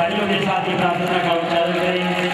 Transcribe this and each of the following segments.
तालियों के साथ ही प्रार्थना का उच्चारण करेंगे।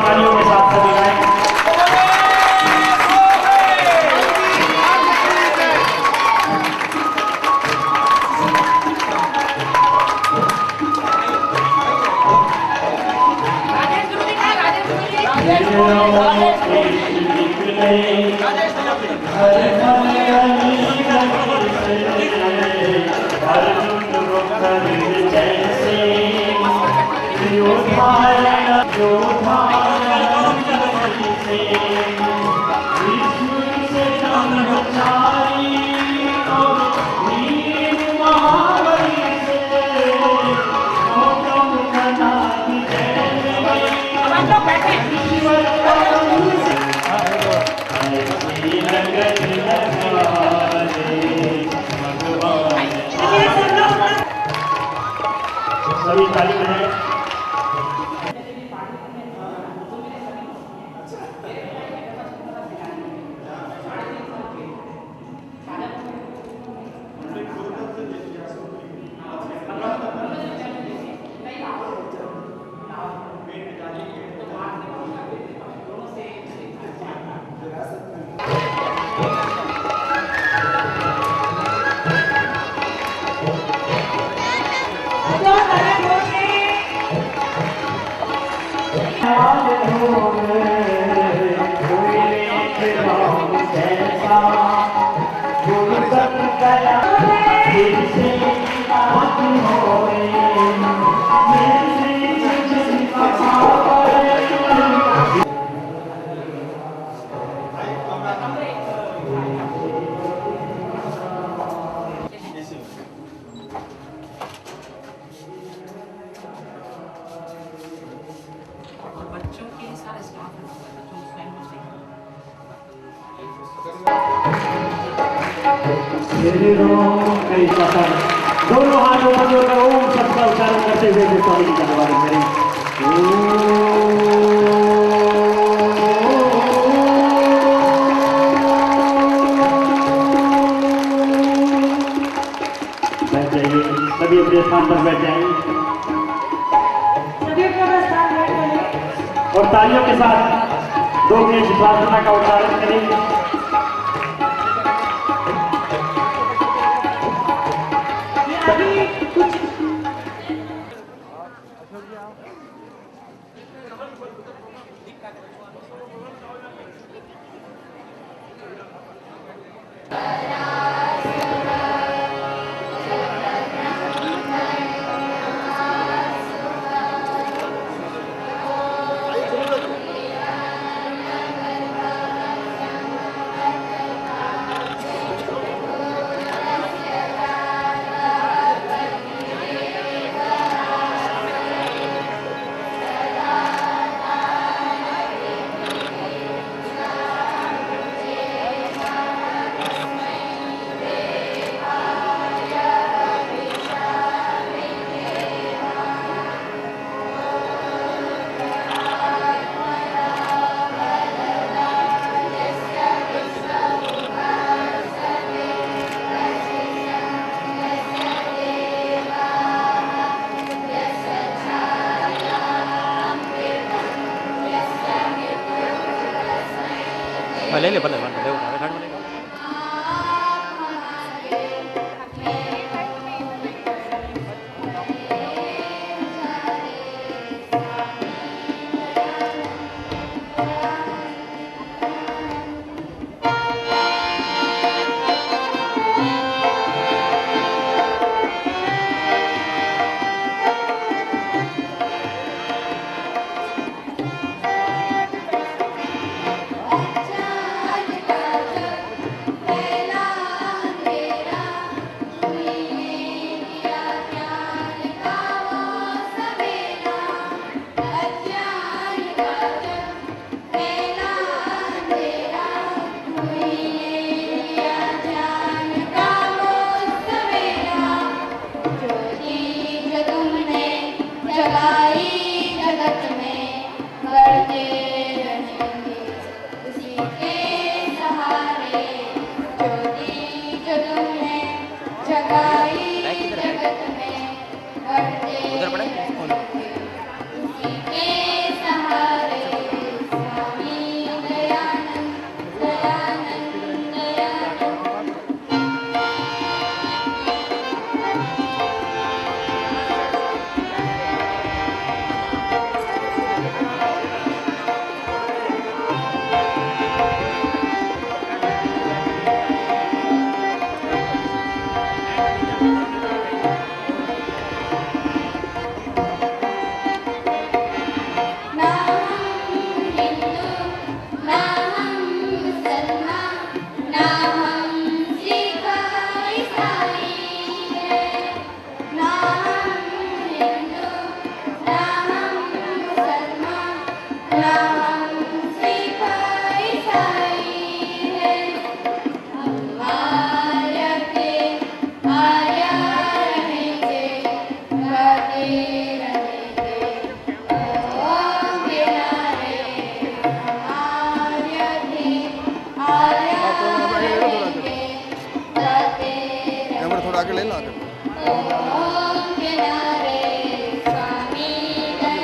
तालियों के साथ सभी गाएं। सभी ताली बजाएं। दोनों हाथों को जोड़कर ओम शब्द का उच्चारण करते हुए स्वामी जी का अभिवादन करें। बैठ जाइए, सभी अपने स्थान पर बैठ जाइए और तालियों के साथ 2 मिनट प्रार्थना का उच्चारण करेंगे। ले ले बल्ले बल्ले उठा घाट में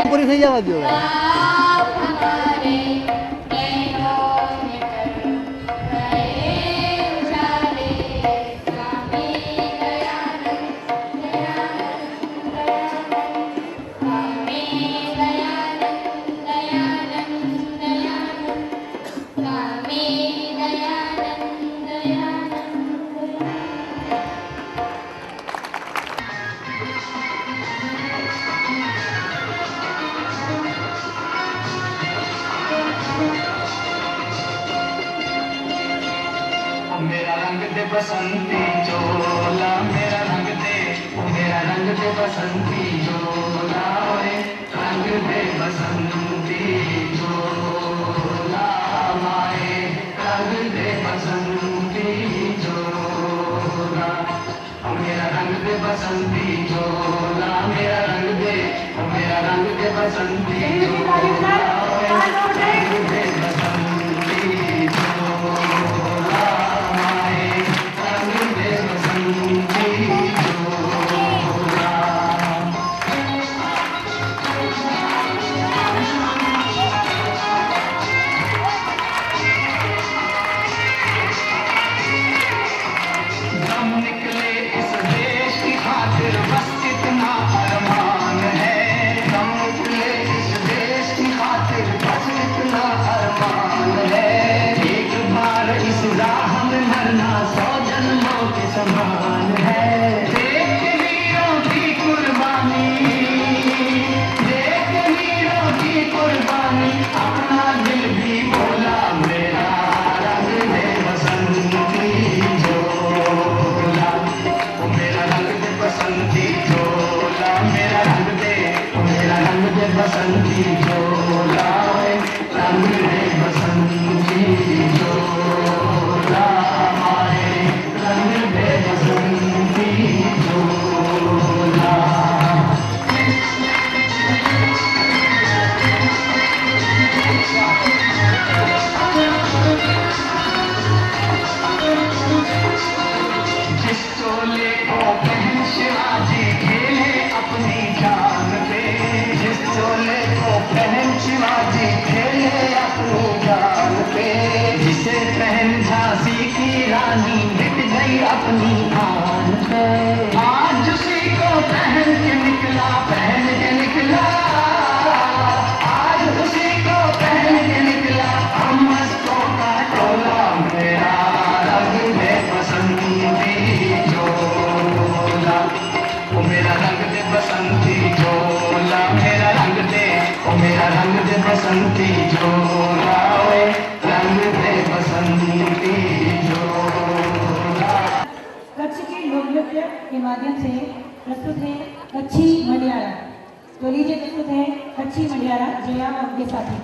પૂરી થઈ જવા દો मेरा रंग दे बसंती चोला मेरा रंग दे बसंती चोला ओए रंग दे बसंती चोला माए रंग दे बसंती चोला मेरा रंग दे बसंती चोला मेरा रंग दे बसंती चोला ओए रंग दे बसंती चोला माए रंग दे बसंती चोला दम निकले इस देश की खातिर बस इतना अरमान है दम निकले इस देश की खातिर बस इतना अरमान है एक बार इस राह में मरना 100 जन्मों के समान है देख वीरों की कुर्बानी देख वीरों की कुर्बानी अपना दिल भी बोला मेरा रंग दे बसंती झोला ओ मेरा रंग दे बसंती झोला मेरा रंग दे बसंती झोला ओए रंग दे बसंती झोला माए रंग दे बसंती झोला जिस चोले को पहन शिवाजी खेले अपनी जान पे जिस चोले को पहन शिवाजी खेले अपनी जान पे जिसे पहन झांसी की रानी मिट गई अपनी आन पे आज उसी को पहन के निकला आज उसी को पहन के निकला हम मस्तों का टोला मेरा रंग दे बसंती झोला ओ मेरा रंग दे बसंती झोला मेरा रंग दे बसंती झोला ओए रंग दे बसंती झोला कच्छ के लोक नृत्य के माध्यम से प्रस्तुत है कच्छी मडियारा। तो लीजिए प्रस्तुत है कच्छी मडियारा जया और उनके साथी।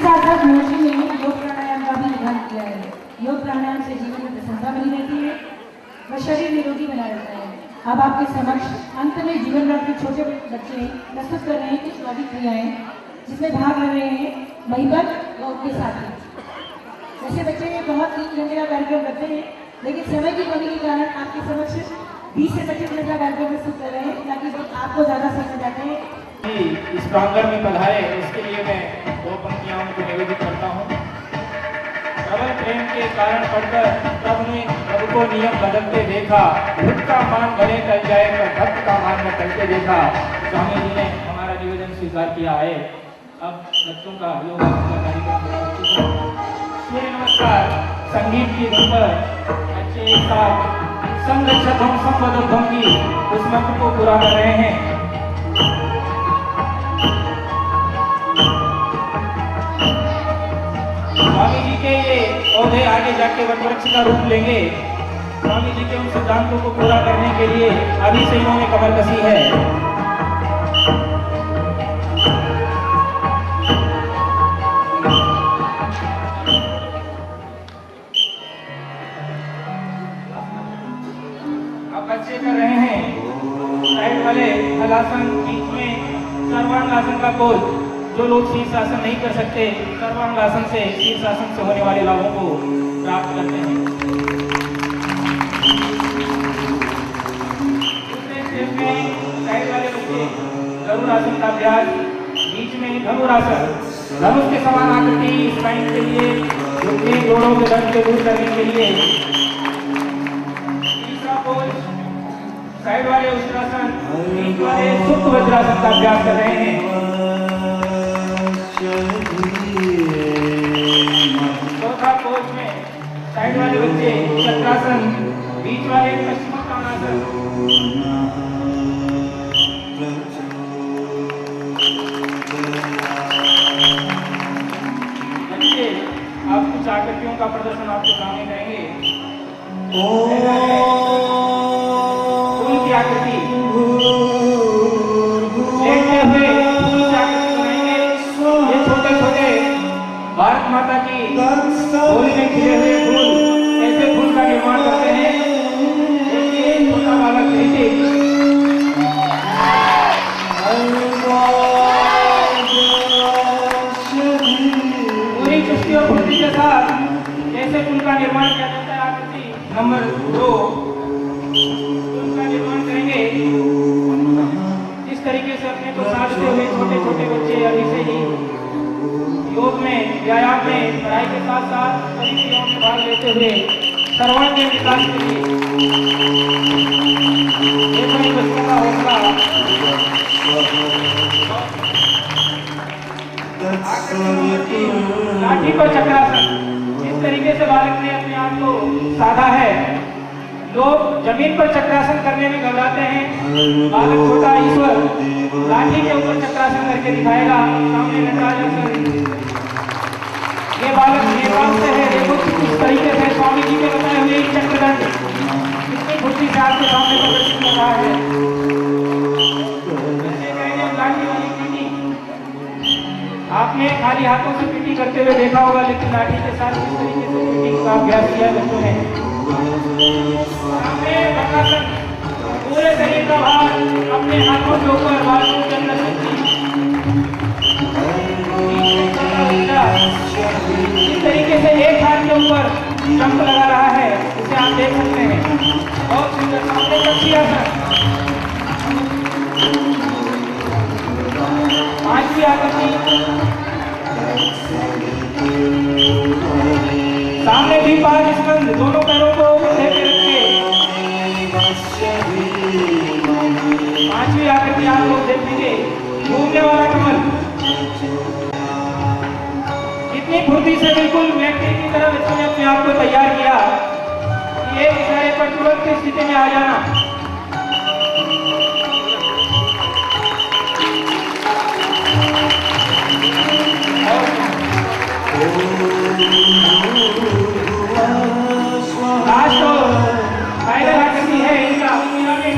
साथ साथ महर्षि ने योग प्राणायाम का भी विधान किया है। योग प्राणायाम से जीवन में प्रसन्नता बनी रहती है व शरीर निरोगी बना रहता है। अब आपके समक्ष अंत में जीवन भर के छोटे बच्चे प्रस्तुत कर रहे हैं कुछ योगिक क्रियाएं जिसमें भाग ले रहे हैं महिबत व उनके साथी। वैसे बच्चे बहुत 3 घंटे का कार्यक्रम करते हैं, लेकिन समय की कमी के कारण आपके समक्ष 20 से 25 मिनट का कार्यक्रम प्रस्तुत कर रहे हैं ताकि आपको ज़्यादा समय जाते हैं। इस प्रांगण में पधारे इसके लिए मैं 2 पंक्तियां उनको निवेदित करता हूँ। प्रबल प्रेम के कारण पढ़कर प्रभु ने प्रभु को नियम बदलते देखा, भक्त का मान भले टल जाए पर भक्त का मान न टलते देखा। स्वामी जी ने हमारा निवेदन स्वीकार किया है। अब बच्चों का योग का कार्यक्रम। सूर्य नमस्कार संगीत की धुन पर बच्चे एक साथ संरक्षक संबद्धम की उस मंत्र को पूरा कर रहे हैं। स्वामी जी के ये पौधे आगे जाके वटवृक्ष का रूप लेंगे। स्वामी जी के उन सिद्धांतों को पूरा करने के लिए अभी से इन्होंने कमर कसी है। अब बच्चे कर रहे हैं साइड वाले हलासन, बीच में सर्वांगासन का पोज। जो लोग शीर्षासन नहीं कर सकते सर्वांगासन से शीर्षासन से होने वाले लाभों को प्राप्त करते हैं। दूसरे स्टेप में साइड वाले बच्चे गरुड़ासन का अभ्यास, बीच में धनुरासन, धनुष के समान आकृति स्पाइन के लिए, घुटने जोड़ों के दर्द को दूर करने के लिए। तीसरा पोज साइड वाले उत्तरासन, बीच वाले सुप्त वज्रासन का अभ्यास कर रहे हैं। चौथा पोज में साइड वाले बच्चे चक्रासन, बीच वाले पश्चिमोत्तानासन। बच्चे आप कुछ आकृतियों का प्रदर्शन आपके सामने करेंगे। फूल की आकृति लेटते हुए भारत माता की होली में खिले हुए फूल, ऐसे फूल का निर्माण करते हैं। देखिए छोटा बालक पूरी चुस्ती और फुर्ती के साथ ऐसे फूल का निर्माण किया जाता है। आकृति नंबर 2 फूल का निर्माण करेंगे। इस तरीके से अपने को साधते हुए छोटे छोटे बच्चे अभी से ही योग में, व्यायाम में, पढ़ाई के साथ साथ सभी क्रियाओं में भाग लेते हुए सर्वांगीण विकास के लिए ये सभी बच्चों का हौसला। लाठी पर चक्रासन, इस तरीके से बालक ने अपने आप को साधा है। लोग जमीन पर चक्रासन करने में घबराते हैं। बालक छोटा ईश्वर लाठी के ऊपर चक्रासन करके दिखाएगा। सामने नटराज ये बालक नेपाल से है। देखो किस तरीके से स्वामी जी के बताए हुए चक्रदंड कितनी फुर्ती से आपके सामने प्रदर्शित कर रहा है। लाठी वाली पीटी आपने खाली हाथों से पीटी करते हुए देखा होगा, लेकिन लाठी के साथ किस तरीके से पीटी का अभ्यास किया बच्चों ने। सामने वक्रासन, पूरे शरीर का भार अपने हाथों के ऊपर, बालों के अंदर इस तरीके से एक हाथ के ऊपर जंप लगा रहा है, इसे आप देख सकते हैं। बहुत सुंदर। सामने कक्षियासन, 5वीं आकृति। सामने भी 5 स्कंद, दोनों पैरों को कंधे पे रखे। 5वीं आकृति आप लोग देखेंगे, घूमने वाला कमल। इतनी फुर्ती से बिल्कुल व्यक्ति की तरह बच्चों ने अपने आप को तैयार किया कि एक इशारे पर तुरंत की स्थिति में आ जाना। लास्ट और फाइनल आकृति है इनका पिरामिड।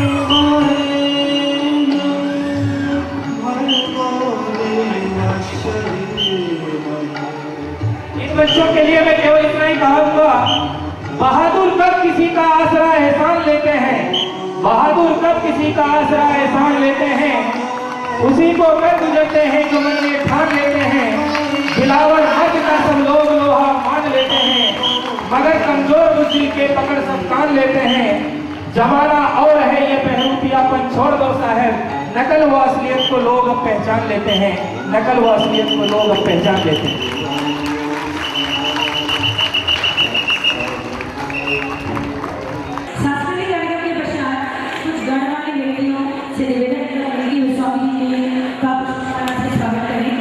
बच्चों के लिए मैं केवल इतना ही कहूंगा, बहादुर कब किसी का आसरा एहसान लेते हैं, बहादुर कब किसी का आसरा एहसान लेते हैं, उसी को कर गुजरते हैं जो मन में ठान लेते हैं। दिलावर हक का सब लोग लोहा मान लेते हैं, मगर कमजोर बुद्धि के पकड़ सब कान लेते हैं। जमाना और है ये बहरूपियापन छोड़ दो साहब, नकल व असलियत को लोग अब पहचान लेते हैं, नकल व असलियत को लोग अब पहचान लेते हैं। सांस्कृतिक कार्यक्रम के पश्चात कुछ गणमान्य व्यक्तियों से निवेदन करेंगे कि स्वामी जी का पुष्पमाला से स्वागत करें।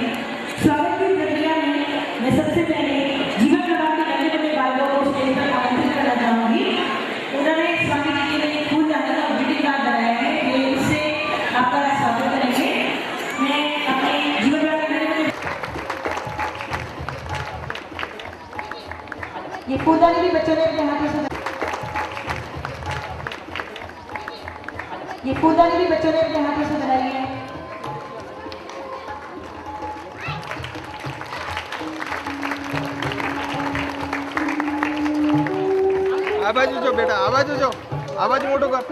स्वागत की प्रक्रिया में मैं सबसे पहले जीवन प्रभात के नन्हे बड़े बालकों को स्टेज पर आमंत्रित करना चाहूंगी। उन्होंने स्वामी जी के लिए फूल डालने का ग्रीटिंग कार्ड बनाया है, वे उससे आपका स्वागत करेंगे। मैं अपने जीवन प्रभात के नन्हे ये फूलदानी भी बच्चों ने अपने हाथों से ये फूलदानी भी बच्चों ने अपने हाथों से बनाई है। आवाज ऊंचो बेटा, आवाज ऊंचो, आवाज मोटो कर।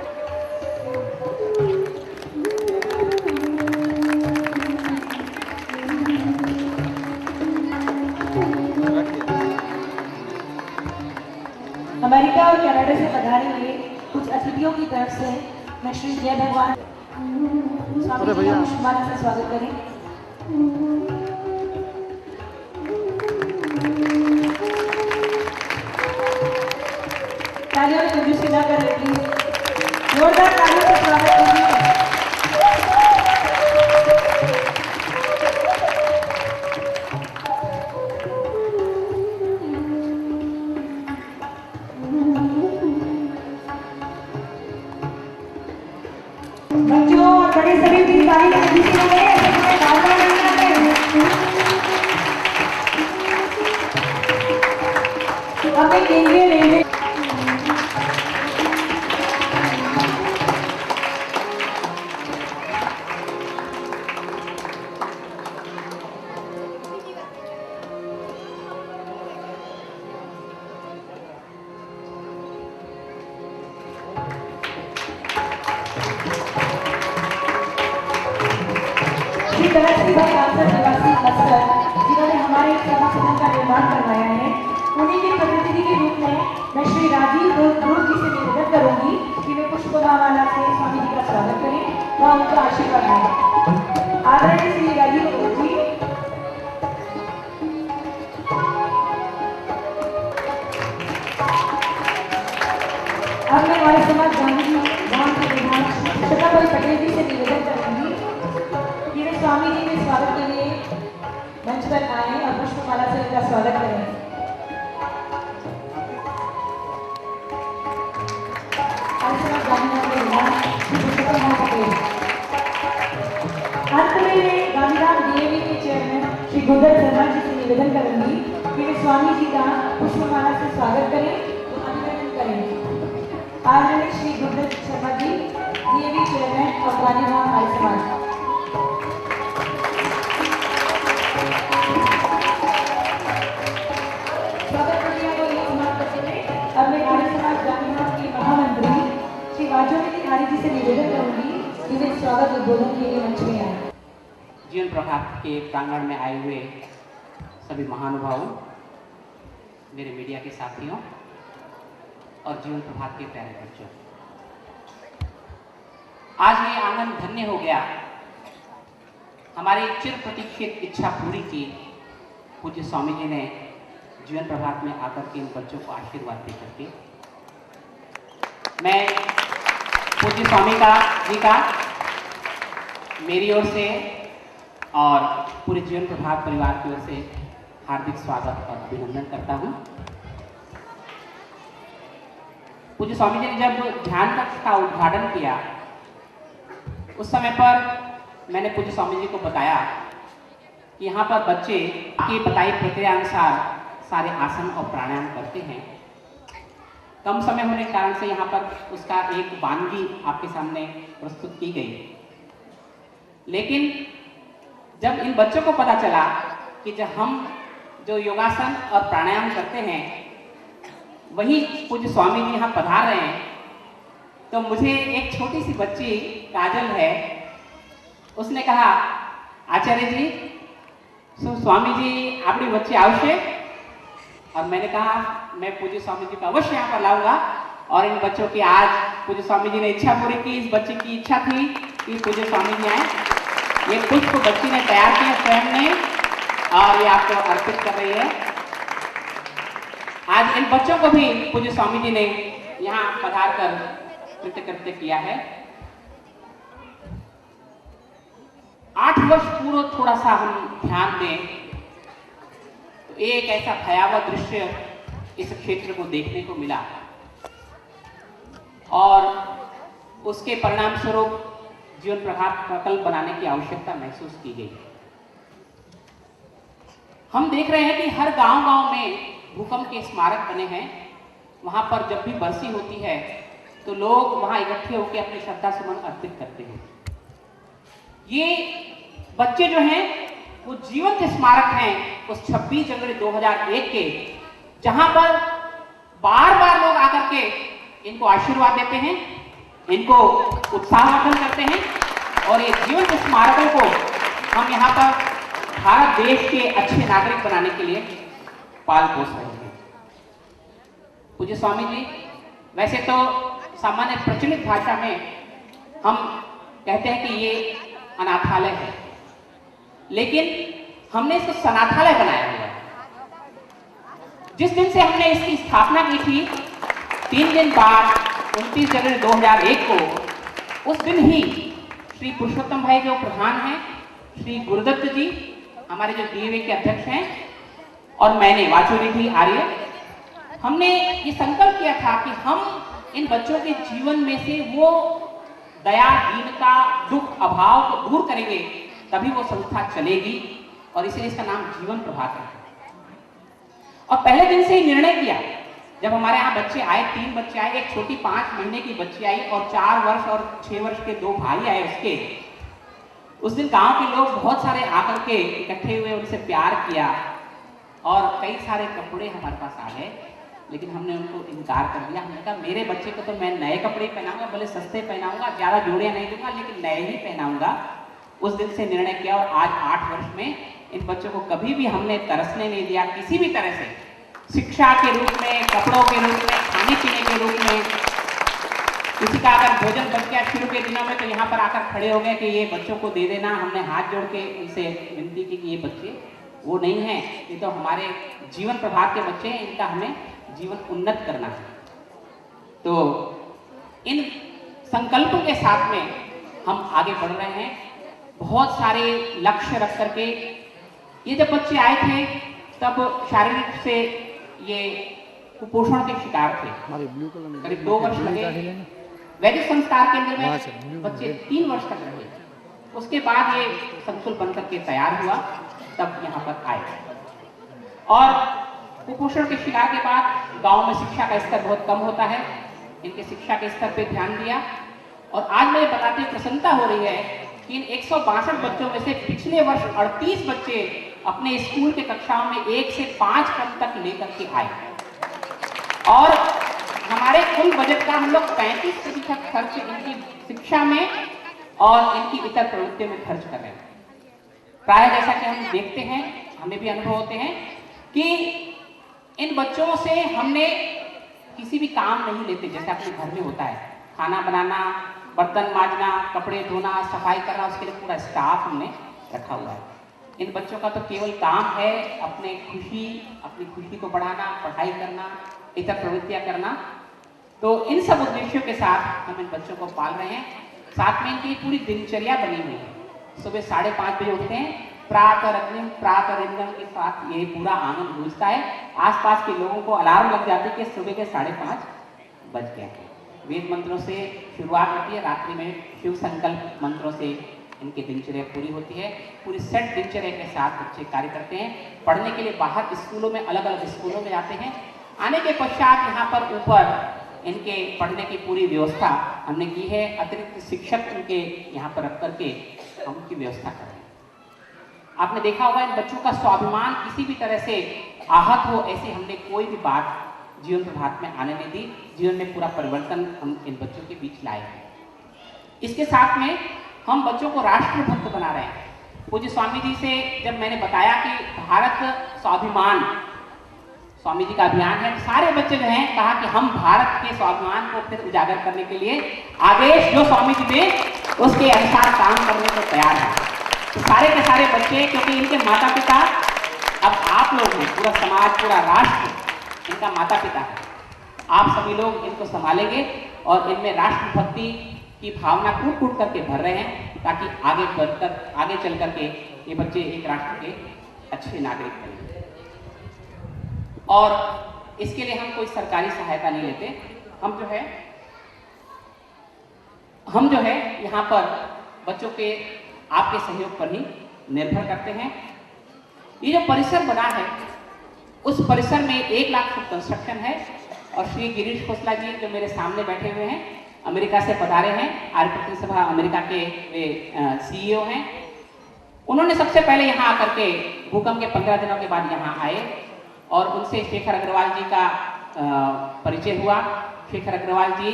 अमेरिका और कनाडा से पधारे हुए कुछ अतिथियों की तरफ से मैं श्री जय भगवान स्वामी जी का पुष्पमाला से स्वागत करें। तालियों में कंजूसी ना कर रहे प्लीज, जोरदार तालियों से स्वागत कीजिए। बच्चों और बड़े सभी की ताली कंजूसी हो गई, ऐसे कोई भावना नहीं आते। हमें केंद्रीय रेलवे श्री तरक्की भाई आंसर निवासी बस्तर, जिन्होंने हमारे सभा सदन का निर्माण करवाया है, उन्हीं के प्रतिनिधि के रूप में मैं श्री राजीव ध्रुव जी से निवेदन करूंगी कि वे पुष्पमाला से स्वामी जी का स्वागत करें व उनका आशीर्वाद लें। आदरणीय श्री राजीव ध्रुव जी। अब मैं हमारे समाज गांधी गांव के प्रधान शताभाई पटेल जी से निवेदन करूंगी कि वे स्वामी जी के स्वागत के लिए मंच पर आए और पुष्पमाला से उनका स्वागत करें। अंत में मैं गांधीधाम डीएवी के चेयरमैन श्री गुंदर शर्मा जी से निवेदन करूंगी कि वे स्वामी जी का पुष्पमाला से स्वागत करें और अभिनंदन करें। आदरणीय श्री गुंदर शर्मा जी, डीएवी चेयरमैन और गांधीधाम आर्य समाज। स्वागत प्रक्रिया को यही समाप्त करते हैं। अब मैं आर्य समाज गांधीधाम के महामंत्री श्री वाजोनिधि आर्य जी से निवेदन करूंगी कि वे स्वागत उद्बोधन के लिए मंच में आए। जीवन प्रभात के प्रांगण में आए हुए सभी महानुभावों, मेरे मीडिया के साथियों और जीवन प्रभात के प्यारे बच्चों, आज ये आनंद धन्य हो गया। हमारी चिर प्रतीक्षित इच्छा पूरी की पूज्य स्वामी जी ने जीवन प्रभात में आकर के इन बच्चों को आशीर्वाद दे करके। मैं पूज्य स्वामी जी का मेरी ओर से और पूरे जीवन प्रभात परिवार की ओर से हार्दिक स्वागत और अभिनंदन करता हूँ। पूज्य स्वामी जी ने जब ध्यान कक्ष का उद्घाटन किया, उस समय पर मैंने पूज्य स्वामी जी को बताया कि यहाँ पर बच्चे की बताई प्रक्रिया अनुसार सारे आसन और प्राणायाम करते हैं। कम समय होने के कारण से यहाँ पर उसका एक वानगी आपके सामने प्रस्तुत की गई। लेकिन जब इन बच्चों को पता चला कि जब हम जो योगासन और प्राणायाम करते हैं, वही पूज्य स्वामी जी यहाँ पधार रहे हैं। तो मुझे एक छोटी सी बच्ची काजल है, उसने कहा आचार्य जी स्वामी जी आपकी बच्ची आवश्य। और मैंने कहा मैं पूज्य स्वामी जी को अवश्य यहाँ पर लाऊंगा। और इन बच्चों की आज पूज्य स्वामी जी ने इच्छा पूरी की। इस बच्चे की इच्छा थी कि पूज्य स्वामी जी आए। ये पुष्प बच्ची ने तैयार किया स्वयं ने और ये आपको अर्पित कर रही है। आज इन बच्चों को भी पूज्य स्वामी जी ने यहाँ पधार कर कृतकृत्य किया है। 8 वर्ष पूर्व थोड़ा सा हम ध्यान दें तो एक ऐसा भयावह दृश्य इस क्षेत्र को देखने को मिला और उसके परिणाम स्वरूप जीवन प्रकल्प बनाने की आवश्यकता महसूस की गई। हम देख रहे हैं कि हर गांव-गांव में भूकंप के स्मारक बने हैं। वहां पर जब भी बरसी होती है तो लोग वहां इकट्ठे होकर अपनी श्रद्धा सुमन अर्पित करते हैं। ये बच्चे जो हैं वो जीवंत स्मारक हैं उस 26 जनवरी 2001 के, जहां पर बार बार लोग आकर के इनको आशीर्वाद देते हैं, इनको उत्साहवर्धन करते हैं और ये जीवंत स्मारकों को हम यहाँ पर भारत देश के अच्छे नागरिक बनाने के लिए पाल पोस रहे हैं। पूज्य स्वामी जी वैसे तो सामान्य प्रचलित भाषा में हम कहते हैं कि ये अनाथालय है, लेकिन हमने इसको सनाथालय बनाया हुआ है। जिस दिन से हमने इसकी स्थापना की थी 3 दिन बाद 29 जनवरी 2001 को, उस दिन ही श्री पुरुषोत्तम भाई जो प्रधान हैं, श्री गुरुदत्त जी हमारे जो डीएवी के अध्यक्ष हैं और मैंने वाचुनिधि आर्य, हमने ये संकल्प किया था कि हम इन बच्चों के जीवन में से वो दया, दीनता, दुख, अभाव को दूर करेंगे, तभी वो संस्था चलेगी और इसलिए इसका नाम जीवन प्रभात है। और पहले दिन से ही निर्णय किया, जब हमारे यहाँ बच्चे आए, 3 बच्चे आए, एक छोटी 5 महीने की बच्ची आई और 4 वर्ष और 6 वर्ष के 2 भाई आए उसके। उस दिन गांव के लोग बहुत सारे आकर के इकट्ठे हुए, उनसे प्यार किया और कई सारे कपड़े हमारे पास आ गए, लेकिन हमने उनको इनकार कर दिया। हमने कहा मेरे बच्चे को तो मैं नए कपड़े पहनाऊंगा, भले सस्ते पहनाऊंगा, ज़्यादा जोड़े नहीं दूंगा, लेकिन नए ही पहनाऊंगा। उस दिन से निर्णय किया और आज 8 वर्ष में इन बच्चों को कभी भी हमने तरसने नहीं दिया, किसी भी तरह से, शिक्षा के रूप में, कपड़ों के रूप में, खाने पीने के रूप में। किसी का अगर भोजन बच गया शुरू के दिनों में तो यहाँ पर आकर खड़े हो गए कि ये बच्चों को दे देना। हमने हाथ जोड़ के उनसे विनती की कि ये बच्चे वो नहीं हैं, ये तो हमारे जीवन प्रभात के बच्चे हैं, इनका हमें जीवन उन्नत करना है। तो इन संकल्पों के साथ में हम आगे बढ़ रहे हैं। बहुत सारे लक्ष्य रख करके ये जब बच्चे आए थे तब शारीरिक से ये कुपोषण के शिकार थे, करीब 2 वर्ष लगे। वैदिक संस्कार केंद्र में बच्चे 3 वर्ष तक रहे, उसके बाद ये संकुल बनकर के तैयार हुआ, तब यहाँ पर आए। और कुपोषण के शिकार के बाद गांव में शिक्षा का स्तर बहुत कम होता है, इनके शिक्षा के स्तर पे ध्यान दिया और आज मुझे बताते प्रसन्नता हो रही है कि इन 162 बच्चों में से पिछले वर्ष 38 बच्चे अपने स्कूल के कक्षाओं में 1 से 5 क्रम तक लेकर के आए और हमारे कुल बजट का हम लोग 35% खर्च इनकी शिक्षा में और इनकी इतर प्रवृत्तियों में खर्च कर रहे हैं। प्राय जैसा कि हम देखते हैं, हमें भी अनुभव होते हैं कि इन बच्चों से हमने किसी भी काम नहीं लेते, जैसे अपने घर में होता है, खाना बनाना, बर्तन मांजना, कपड़े धोना, सफाई करना, उसके लिए पूरा स्टाफ हमने रखा हुआ है। इन बच्चों का तो केवल काम है अपनी खुशी को बढ़ाना, पढ़ाई करना, इतर प्रवृत्तियां करना। तो इन सब उद्देश्यों के साथ हम इन बच्चों को पाल रहे हैं। साथ में इनकी पूरी दिनचर्या बनी हुई है। सुबह 5:30 बजे उठते हैं, प्रातरग्निम प्रातरिंदम के साथ ये पूरा आनंद गूंजता है। आसपास के लोगों को अलार्म लग जाती है कि सुबह के 5:30 बज गए। वेद मंत्रों से शुरुआत होती है, रात्रि में शिव संकल्प मंत्रों से इनकी दिनचर्या पूरी होती है। पूरी सेट दिनचर्या के साथ बच्चे कार्य करते हैं। पढ़ने के लिए बाहर स्कूलों में, अलग अलग स्कूलों में जाते हैं। आने के पश्चात यहाँ पर ऊपर इनके पढ़ने की पूरी व्यवस्था हमने की है। अतिरिक्त शिक्षक इनके यहाँ पर रख करके हम उनकी व्यवस्था कर रहे हैं। आपने देखा होगा इन बच्चों का स्वाभिमान किसी भी तरह से आहत हो, ऐसे हमने कोई भी बात जीवन प्रभात में आने नहीं दी। जीवन में पूरा परिवर्तन हम इन बच्चों के बीच लाए हैं। इसके साथ में हम बच्चों को राष्ट्रभक्त बना रहे हैं। पूज्य स्वामी जी से जब मैंने बताया कि भारत स्वाभिमान स्वामी जी का अभियान है, सारे बच्चे जो हैं कहा कि हम भारत के स्वाभिमान को फिर उजागर करने के लिए आदेश जो स्वामी जी ने उसके अनुसार काम करने को तैयार है। तो सारे के सारे बच्चे, क्योंकि इनके माता पिता अब आप लोग हैं, पूरा समाज पूरा राष्ट्र इनका माता पिता है, आप सभी लोग इनको संभालेंगे और इनमें राष्ट्रभक्ति की भावना कूट कूट करके भर रहे हैं, ताकि आगे बढ़कर आगे चल करके ये बच्चे एक राष्ट्र के अच्छे नागरिक बने। और इसके लिए हम कोई सरकारी सहायता नहीं लेते। हम जो है यहाँ पर बच्चों के आपके सहयोग पर ही निर्भर करते हैं। ये जो परिसर बना है उस परिसर में 1 लाख फुट कंस्ट्रक्शन है और श्री गिरीश खोसला जी जो मेरे सामने बैठे हुए हैं, अमेरिका से पधारे हैं, आर्य प्रतिनिधि सभा अमेरिका के वे CEO हैं। उन्होंने सबसे पहले यहाँ आकर के भूकंप के 15 दिनों के बाद यहाँ आए और उनसे शेखर अग्रवाल जी का परिचय हुआ। शेखर अग्रवाल जी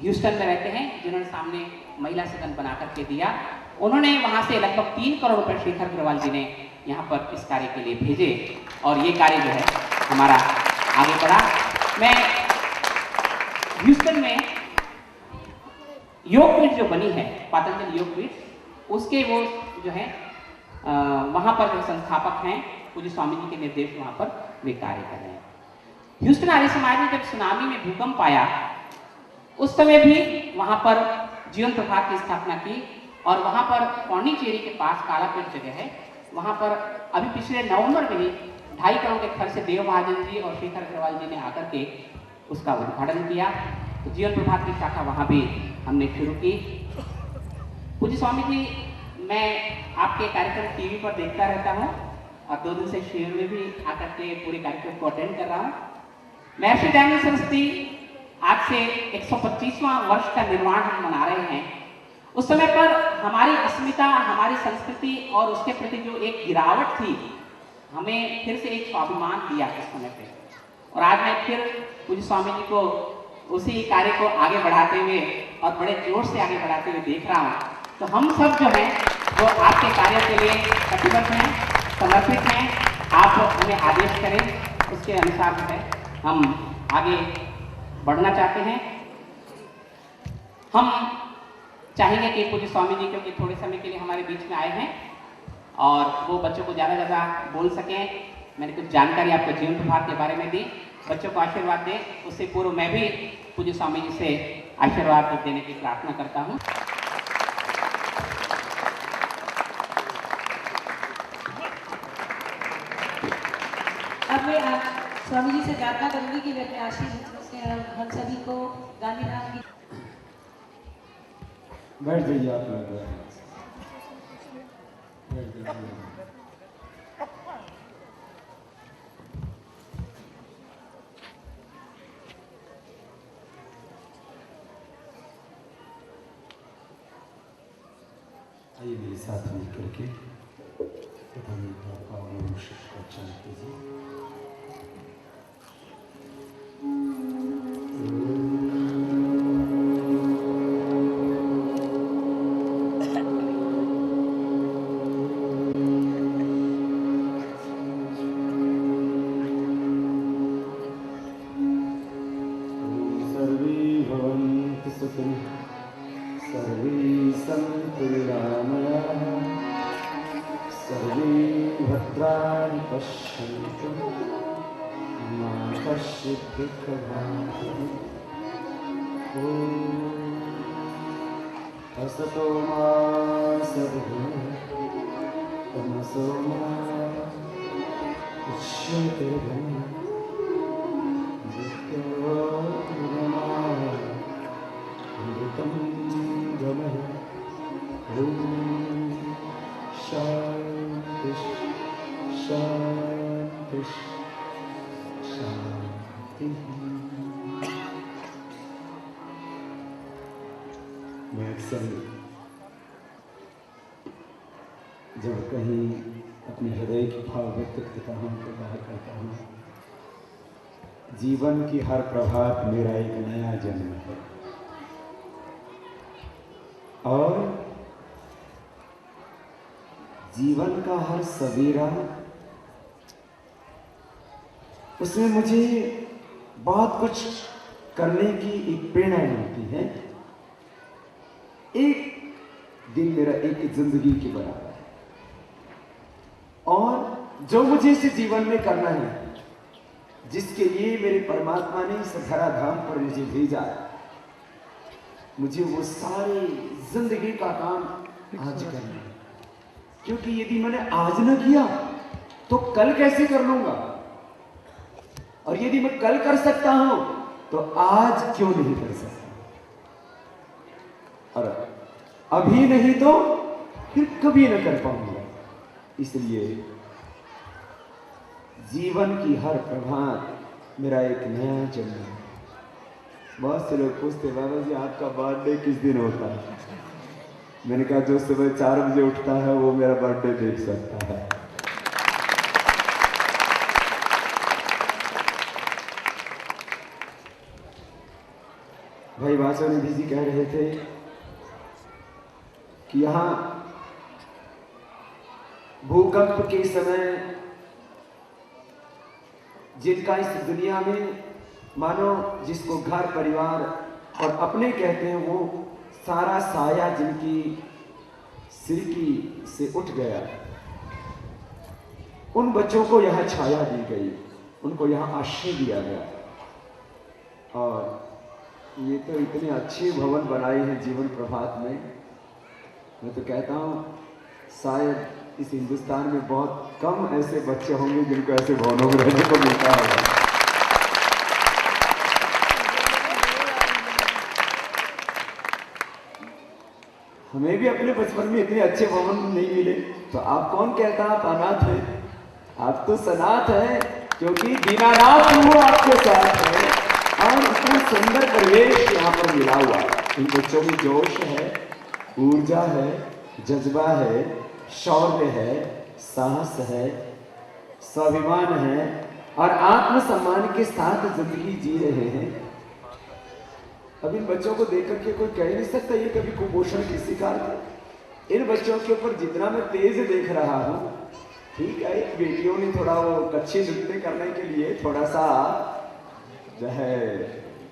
ह्यूस्टन में रहते हैं, जिन्होंने सामने महिला सदन बना करके दिया। उन्होंने वहाँ से लगभग 3 करोड़ रुपए शेखर अग्रवाल जी ने यहाँ पर इस कार्य के लिए भेजे और ये कार्य जो है हमारा आगे बढ़ा। मैं ह्यूस्टन में योगपीठ जो बनी है, पतंजलि योगपीठ, उसके वो जो है वहाँ पर जो संस्थापक हैं पूज्य स्वामी जी के निर्देश वहाँ पर वे कार्य कर रहे हैं। ह्यूस्टन आर्य समाज ने जब सुनामी में भूकंप आया उस समय भी वहाँ पर जीवन प्रभात की स्थापना की और वहाँ पर पौंडीचेरी के पास कालापेट जगह है, वहाँ पर अभी पिछले नवंबर में ही 2.5 करोड़ के खर्च से देव महाजन जी और शेखर अग्रवाल जी ने आकर के उसका उद्घाटन किया। तो जीवन प्रभात की शाखा वहाँ भी हमने शुरू की। पूज्य स्वामी जी, मैं आपके कार्यक्रम टीवी पर देखता रहता हूँ और 2 दिन से शिविर में भी आकर के पूरे कार्यक्रम को अटेंड कर रहा हूँ। महर्षि दयानंद सरस्वती आज से 125वां वर्ष का निर्माण हम मना रहे हैं। उस समय पर हमारी अस्मिता, हमारी संस्कृति और उसके प्रति जो एक गिरावट थी, हमें फिर से एक स्वाभिमान दिया उस समय पे। और आज मैं फिर पूज्य स्वामी जी को उसी कार्य को आगे बढ़ाते हुए और बड़े जोर से आगे बढ़ाते हुए देख रहा हूँ। तो हम सब जो हैं वो आपके कार्य के लिए कटिबद्ध हैं, समर्पित हैं। आप हमें आदेश करें, उसके अनुसार जो है हम आगे बढ़ना चाहते हैं। हम चाहेंगे कि पूज्य स्वामी जी, क्योंकि थोड़े समय के लिए हमारे बीच में आए हैं और वो बच्चों को ज़्यादा बोल सकें, मैंने कुछ जानकारी आपको जीवन प्रभात के बारे में दी, बच्चों को आशीर्वाद दें। उससे पूर्व मैं भी पूज्य स्वामी जी से आशीर्वाद देने की प्रार्थना करता हूँ। अब मैं स्वामी जी से प्रार्थना करूंगी कि वे अपने आशीर्वाद से हम सभी को गांधी धाम की बैठ जाइए आप लोग, बैठ जाइए। आइए मेरे साथ मिल करके प्रधानमंत्री का उच्चारण कीजिए। असतो मा सद्गुणः तमसो मा उच्यते अमृतं गमः। ॐ शान्ति शान्ति शान्तिः। मैं अक्सर जब कहीं अपने हृदय की भाव व्यक्त करता हूँ, प्रवाह करता हूँ। जीवन की हर प्रभात मेरा एक नया जन्म है, और जीवन का हर सवेरा, उसमें मुझे बहुत कुछ करने की एक प्रेरणा मिलती है। एक दिन मेरा एक जिंदगी के बराबर है, और जो मुझे इस जीवन में करना है, जिसके लिए मेरे परमात्मा ने इस धराधाम पर मुझे भेजा है, मुझे वो सारी जिंदगी का काम आज करना है। क्योंकि यदि मैंने आज न किया तो कल कैसे कर लूंगा, और यदि मैं कल कर सकता हूं तो आज क्यों नहीं कर सकता, और अभी नहीं तो फिर कभी न कर पाऊंगा। इसलिए जीवन की हर प्रभात मेरा एक नया जन्म है। बहुत से लोग पूछते, बाबा जी आपका बर्थडे किस दिन होता है? मैंने कहा जो सुबह 4 बजे उठता है वो मेरा बर्थडे देख सकता है। भाई वासुनिधि जी कह रहे थे कि यहां भूकंप के समय जिनका इस दुनिया में मानो जिसको घर परिवार और अपने कहते हैं, वो सारा साया जिनकी सिर की से उठ गया, उन बच्चों को यहाँ छाया दी गई, उनको यहाँ आश्रय दिया गया। और ये तो इतने अच्छे भवन बनाए हैं जीवन प्रभात में, मैं तो कहता हूँ शायद इस हिंदुस्तान में बहुत कम ऐसे बच्चे होंगे जिनको ऐसे भवनों में रहने को मिलता है। हमें भी अपने बचपन में इतने अच्छे भवन नहीं मिले, तो आप कौन कहता आप अनाथ हैं? आप तो सनाथ है, क्योंकि दीनानाथ वो आपके साथ है, और इतना सुंदर परिवेश यहाँ पर मिला हुआ। इन बच्चों में जोश है, ऊर्जा है, जज्बा है, शौर्य है, साहस है, स्वाभिमान है, और आत्मसम्मान के साथ जिंदगी जी रहे हैं। अब इन बच्चों को देख करके कोई कह नहीं सकता ये कभी कुपोषण की शिकार थे। इन बच्चों के ऊपर जितना मैं तेज देख रहा हूँ, ठीक है, बेटियों ने थोड़ा वो कच्चे नृत्य करने के लिए थोड़ा सा जो है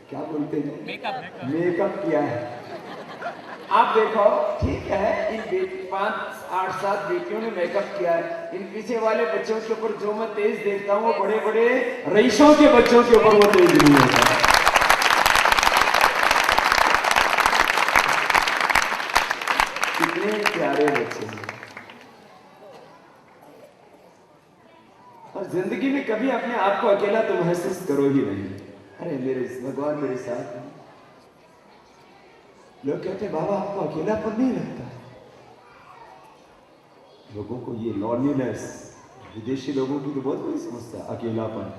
क्या बोलते हैं मेकअप किया है। आप देखो, ठीक है, इन 5, 8, 7 बेटियों ने मेकअप किया है। इन पीछे वाले बच्चों के ऊपर जो मैं तेज देखता हूँ, वो बड़े बड़े रईसों के बच्चों के ऊपर वो तेज नहीं होता। कितने प्यारे बच्चे हैं। और जिंदगी में कभी अपने आप को अकेला तो महसूस करो ही नहीं। अरे मेरे भगवान मेरे साथ हैं। लोग कहते हैं बाबा आपको अकेलापन नहीं लगता है? लोगों को ये लॉनलीनेस, विदेशी लोगों की तो बहुत बड़ी समस्या, अकेलापन।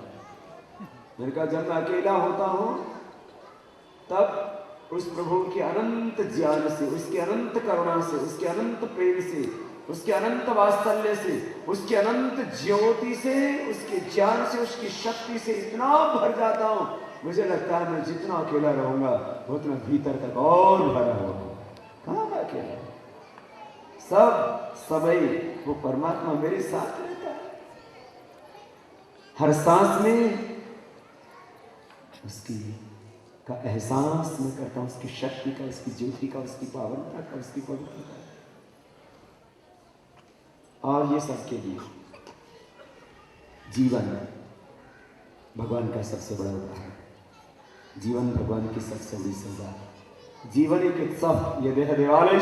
मैंने कहा जब मैं अकेला होता हूं तब उस प्रभु के अनंत ज्ञान से, उसके अनंत करुणा से, उसके अनंत प्रेम से, उसके अनंत वात्सल्य से, उसके अनंत ज्योति से, उसके ज्ञान से, उसकी शक्ति से इतना भर जाता हूं, मुझे लगता है मैं जितना अकेला रहूंगा उतना भीतर तक और भरा होगा। कहां मैं अकेला? सब समय वो परमात्मा मेरे साथ रहता है। हर सांस में उसकी का एहसास मैं करता हूं, उसकी शक्ति का, उसकी ज्योति का, उसकी पावनता का, उसकी पवित्रता का। और ये सबके लिए जीवन भगवान का सबसे बड़ा उदाहरण, जीवन भगवान की सबसे बड़ी सजा। जीवन एक उत्सव, ये देह देवालय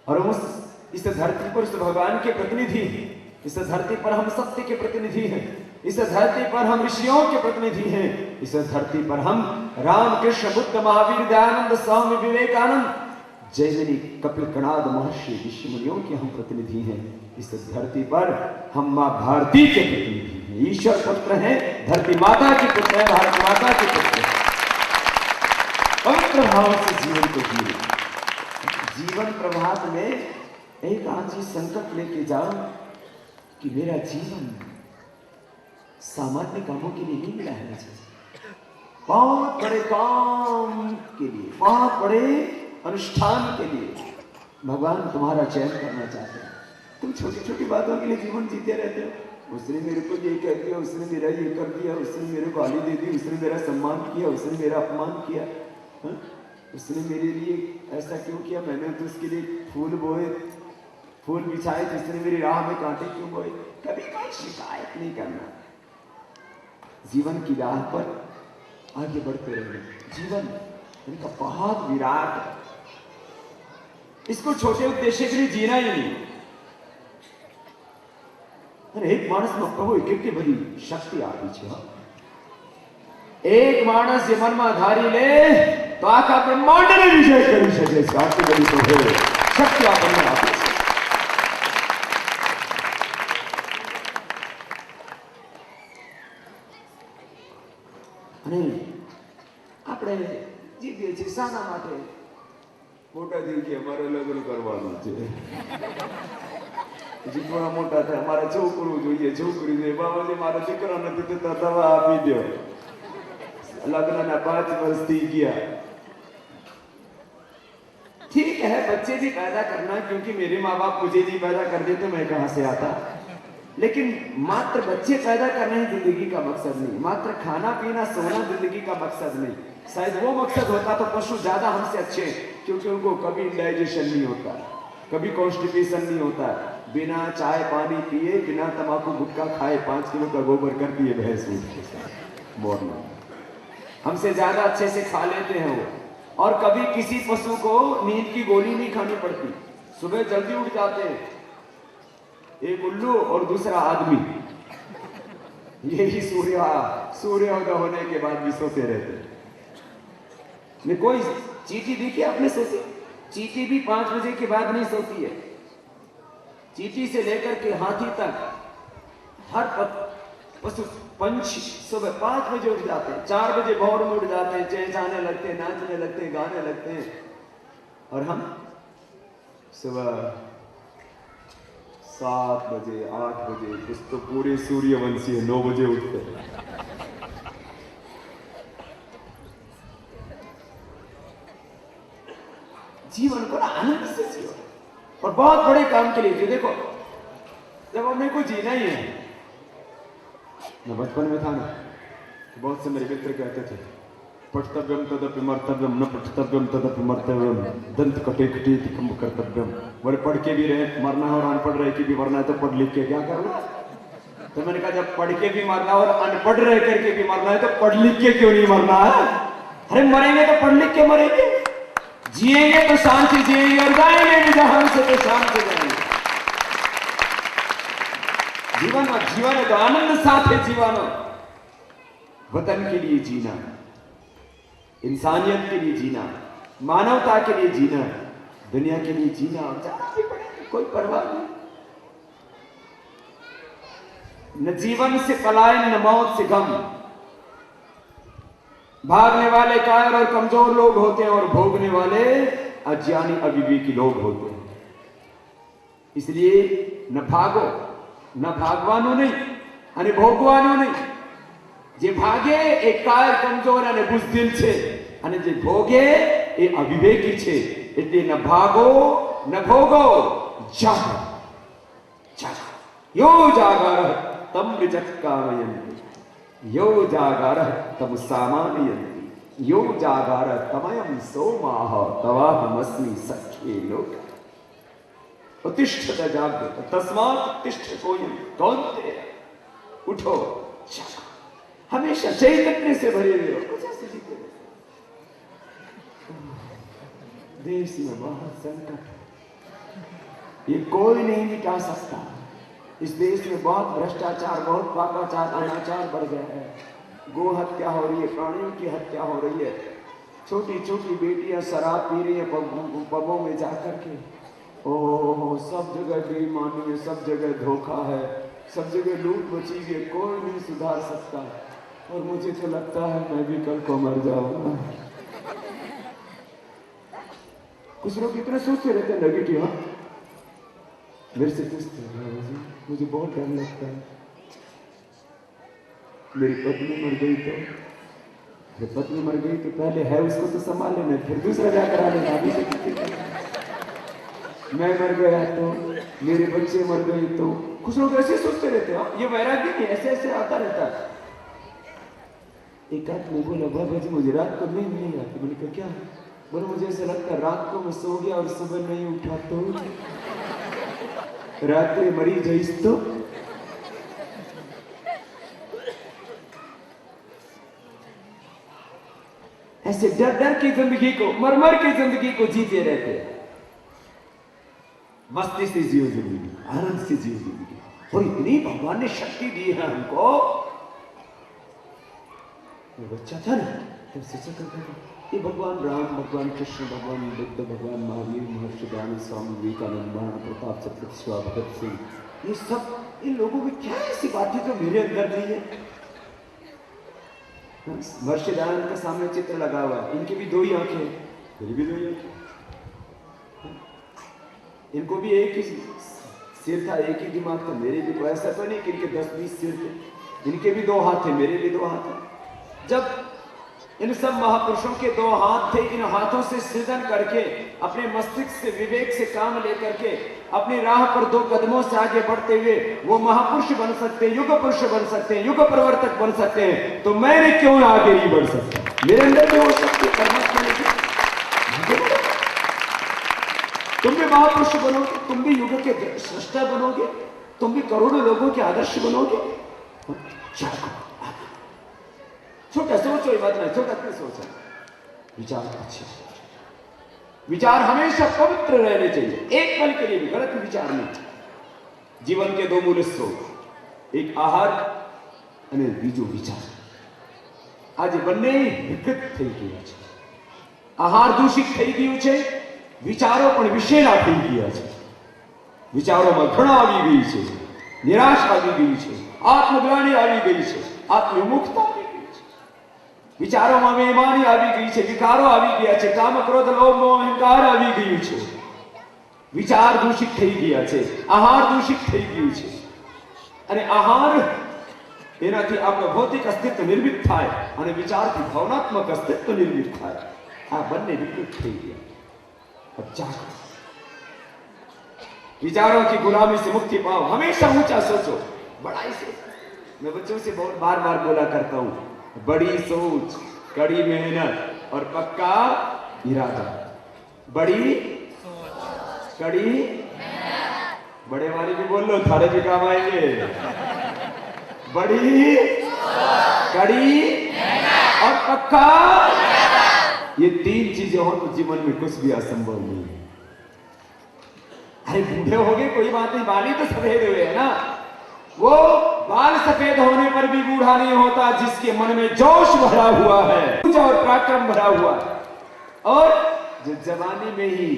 और हम इस धरती पर उस भगवान के प्रतिनिधि हैं। इस धरती पर हम सत्य के प्रतिनिधि हैं। इस धरती पर हम ऋषियों के प्रतिनिधि हैं। इस धरती पर हम राम, कृष्ण, बुद्ध, महावीर, दयानंद, स्वामी विवेकानंद, जैमिनी, कपिल, कणाद महर्षि, ऋषि मुनियों के हम प्रतिनिधि हैं। इस धरती पर हम माँ भारती के प्रतिनिधि हैं। ईश्वर पुत्र हैं, धरती माता के पुत्र हैं, भारत माता के पुत्र हैं। पवित्र भाव से जीवन को जिए। जीवन प्रभात में एक आज ही संकल्प लेके जाओ कि मेरा जीवन सामान्य कामों के लिए नहीं मिला है मुझे, बहुत बड़े काम के लिए, बहुत बड़े अनुष्ठान के लिए भगवान तुम्हारा चयन करना चाहते हैं। तुम छोटी छोटी बातों के लिए जीवन जीते रहते हो। उसने मेरे को ये कह दिया, उसने मेरा ये कर दिया, उसने मेरे को गाली दे दी, उसने मेरा सम्मान किया, उसने मेरा अपमान किया, हा? उसने मेरे लिए ऐसा क्यों किया, मैंने तो उसके लिए फूल बोए, फूल बिछाए, जिसने मेरी राह में कांटे क्यों बोए। कभी कोई शिकायत नहीं करना, जीवन की राह पर आगे बढ़ते रहना। जीवन इनका बहुत विराट है, इसको छोटे उद्देश्य के लिए जीना ही नहीं। अरे एक मानस में प्रभु कितनी बड़ी शक्ति आपी छे। एक मानस ये मन में धारी ले तो आखा ब्रह्मांड ने विजय करी शके। आटली बड़ी तो है शक्ति आपने आपी छे। અને આપણે જીવીએ છીએ શાના માટે? મોટા થઈ ગયા, અમારે લગ્ન કરવાનું છે, હજી થોડા મોટા થાય, અમારે છોકરું જોઈએ, છોકરી જોઈએ, બાબાજી મારા દીકરા નથી થતા, દવા આપી દો। લગ્નના 5 વર્ષ થઈ ગયા। ठीक है, बच्चे भी पैदा करना, क्योंकि मेरे माँ बाप मुझे नहीं पैदा कर देते, मैं कहाँ से आता। लेकिन मात्र बच्चे पैदा करना ही जिंदगी का मकसद नहीं, मात्र खाना पीना सोना जिंदगी का मकसद नहीं। शायद वो मकसद होता तो पशु ज्यादा हमसे अच्छे, क्योंकि उनको कभी इंडाइजेशन नहीं होता, कभी कॉन्स्टिपेशन नहीं होता, बिना चाय पानी पिए, बिना तंबाकू गुटखा खाए 5 किलो का गोबर कर दिए भैंस मॉर्निंग, हमसे ज्यादा अच्छे से खा लेते हैं वो। और कभी किसी पशु को नींद की गोली नहीं खानी पड़ती, सुबह जल्दी उठ जाते हैं, एक उल्लू और दूसरा आदमी, यही सूर्योदय होने के बाद भी सोते रहते हैं। कोई चींटी देखी आपने सोती? चींटी भी 5 बजे के बाद नहीं सोती है। चींटी से लेकर के हाथी तक हर पशु पंछी सुबह 5 बजे उठ जाते हैं, 4 बजे भोर में उठ जाते हैं, चहचहाने लगते हैं, नाचने लगते हैं, गाने लगते हैं। और हम सुबह 7 बजे 8 बजे, कुछ तो पूरे सूर्यवंशी है 9 बजे उठते हैं। जीवन को आनंद से जियो, और बहुत बड़े काम के लिए। देखो जब हमने को जीना ही है, मैं बचपन में था ना, तो बहुत से मेरे मित्र कहते थे पठतव्यम तदपि मर्तव्यम, न पठतव्यम तदपि मर्तव्यम, दंत कटे कटे कम कर्तव्यम। बोले पढ़ के भी रहे मरना है और अनपढ़ रह के भी मरना है, तो पढ़ लिख के क्या करना। तो मैंने कहा जब पढ़ के भी मरना और अनपढ़ रह करके भी मरना है, तो पढ़ लिख के क्यों नहीं मरना है? अरे मरेंगे तो पढ़ लिख के मरेंगे, जिएंगे तो शांति जिएंगे, और जाएंगे भी जहां से तो शांति जाएंगे। जीवन है तो आनंद साथ है। जीवन वतन के लिए जीना, इंसानियत के लिए जीना, मानवता के लिए जीना, दुनिया के लिए जीना, और जाना भी पड़ेगा, कोई परवाह नहीं। न जीवन से पलायन, न मौत से गम। भागने वाले कायर और कमजोर लोग होते हैं, और भोगने वाले अज्ञानी अविवेकी लोग होते हैं। इसलिए न भागो, न भागवानो नहीं અને ભોગવાનો નહીં। જે ભાગે એ કાયર કમજોર અને બુઝદિલ છે, અને જે ભોગે એ અવિવેકી છે। એટલે ન ભાગો ન ભોગો, જાગો જાગો। यो जागर तम विचक्कामयन्ति, यो जागर तम सामान्यन्ति, यो जागर तमयं सोमाः तवाहमस्मि सख्ये लोक। उत्तिष्ठत जाग्रत तस्मात् उत्तिष्ठ कोयम कौन्तेय, उठो जागो, हमेशा चैतन्य से भरे रहो, कुछ ऐसे जीते रहो। देश में बहुत संकट, ये कोई नहीं मिटा सकता। इस देश में बहुत भ्रष्टाचार, बहुत पापाचार, अनाचार बढ़ गया है। गो हत्या हो रही है, प्राणियों की हत्या हो रही है, छोटी छोटी बेटियां शराब पी रही है पबों में जाकर के। ओह, सब जगह बेईमानी है, सब जगह धोखा है, सब जगह लूट मची है, कोई नहीं सुधार सकता। और मुझे तो लगता है मैं भी कल को मर जाऊंगा। कुछ लोग इतने सोचते रहते हैं नेगेटिव। मेरे से पूछते हैं बाबा जी, मुझे बहुत डर लगता है, मेरी पत्नी मर गई तो, जब पत्नी मर गई तो पहले है उसको तो संभाल लेना, फिर दूसरा क्या करा लेना। अभी से मैं मर गया तो, मेरे बच्चे मर गए तो, कुछ लोग ऐसे सोचते रहते हैं। ये वैराग्य नहीं, ऐसे ऐसे आता रहता है। एक आदमी बोला बाबा जी मुझे रात को नींद नहीं आती। मैंने कहा क्या? बोले मुझे ऐसा लगता है रात को मैं सो गया और सुबह नहीं उठा तो, रात्रि मरी जाइस तो। ऐसे डर डर की जिंदगी को, मर मर की जिंदगी को जीते रहते हैं। मस्ती से जियो जिंदगी, आनंद से जियो जिंदगी। और इतनी भगवान ने शक्ति दी है हमको। वो बच्चा था ना, तब सोचा करता था ये भगवान राम, भगवान कृष्ण, भगवान बुद्ध, भगवान महावीर, महर्षि दयानंद, स्वामी विवेकानंद, महाराणा प्रताप, छत्रपति शिवाजी, भगत सिंह, ये सब इन लोगों में क्या ऐसी बात है जो मेरे अंदर नहीं है? महर्षि दयानंद के सामने चित्र लगा हुआ है, इनकी भी दो ही आंखें, मेरी भी दो ही आंखें। इनको भी एक ही सिर था, एक ही दिमाग था, मेरे भी। तो ऐसा तो नहीं कि इनके 10-20 सिर थे, इनके भी 2 हाथ थे, मेरे भी 2 हाथ थे। जब इन सब महापुरुषों के 2 हाथ थे, इन हाथों से सृजन करके, अपने मस्तिष्क से, विवेक से काम लेकर के अपनी राह पर 2 कदमों से आगे बढ़ते हुए वो महापुरुष बन सकते हैं, युग पुरुष बन सकते हैं, युग परिवर्तक बन सकते हैं। तो मैंने क्यों आगे नहीं बढ़ सकता? मेरे अंदर में वो शक्ति परमात्मा ने दी। तुम भी महापुरुष बनोगे, तुम भी युग के सृष्टा बनोगे, तुम भी करोड़ों लोगों के आदर्श बनोगे। छोटा सोचो, ये बात नहीं, छोटा क्यों सोचा? विचार अच्छे, विचार हमेशा पवित्र रहने चाहिए, एक पल के लिए भी गलत विचार नहीं। जीवन के 2 मूल स्रोत, एक आहार અને બીજો વિચાર। आज બંને વિકૃત થઈ ગયા છે। આહાર દૂષિત થઈ ગયું છે, વિચારો પણ વિષેલા થઈ ગયા છે। વિચારોમાં ઘણા આવી ગઈ છે, નિરાશા આવી ગઈ છે, આત્મગ્લાનિ આવી ગઈ છે, આત્મવિમુખતા આવી ગઈ છે। વિચારોમાં બેઈમાની આવી ગઈ છે, વિકારો આવી ગયા છે, કામ ક્રોધ લોભ મોહ અહંકાર આવી ગયું છે। વિચાર દૂષિત થઈ ગયા છે, આહાર દૂષિત થઈ ગયું છે। અને આહાર એનાથી આપણો ભૌતિક અસ્તિત્વ નિર્મિત થાય અને વિચારથી ભાવનાત્મક અસ્તિત્વ નિર્મિત થાય। આ બંને વિકૃત થઈ ગયા। अब जागो, विचारों की गुलामी से मुक्ति पाओ, हमेशा ऊंचा सोचो, बड़ाई से। मैं बच्चों से बहुत बार बार बोला करता हूं, बड़ी सोच, कड़ी मेहनत और पक्का इरादा। बड़ी कड़ी, बड़े वाली भी बोल लो, थारे भी काम आएंगे। बड़ी कड़ी और पक्का, ये 3 चीजें हो तो जीवन में कुछ भी असंभव नहीं है। अरे बूढ़े हो गए कोई बात नहीं, बाल ही तो सफेद हुए है ना। वो बाल सफेद होने पर भी बूढ़ा नहीं होता जिसके मन में जोश भरा हुआ है और पराक्रम भरा हुआ है, और जो जवानी में ही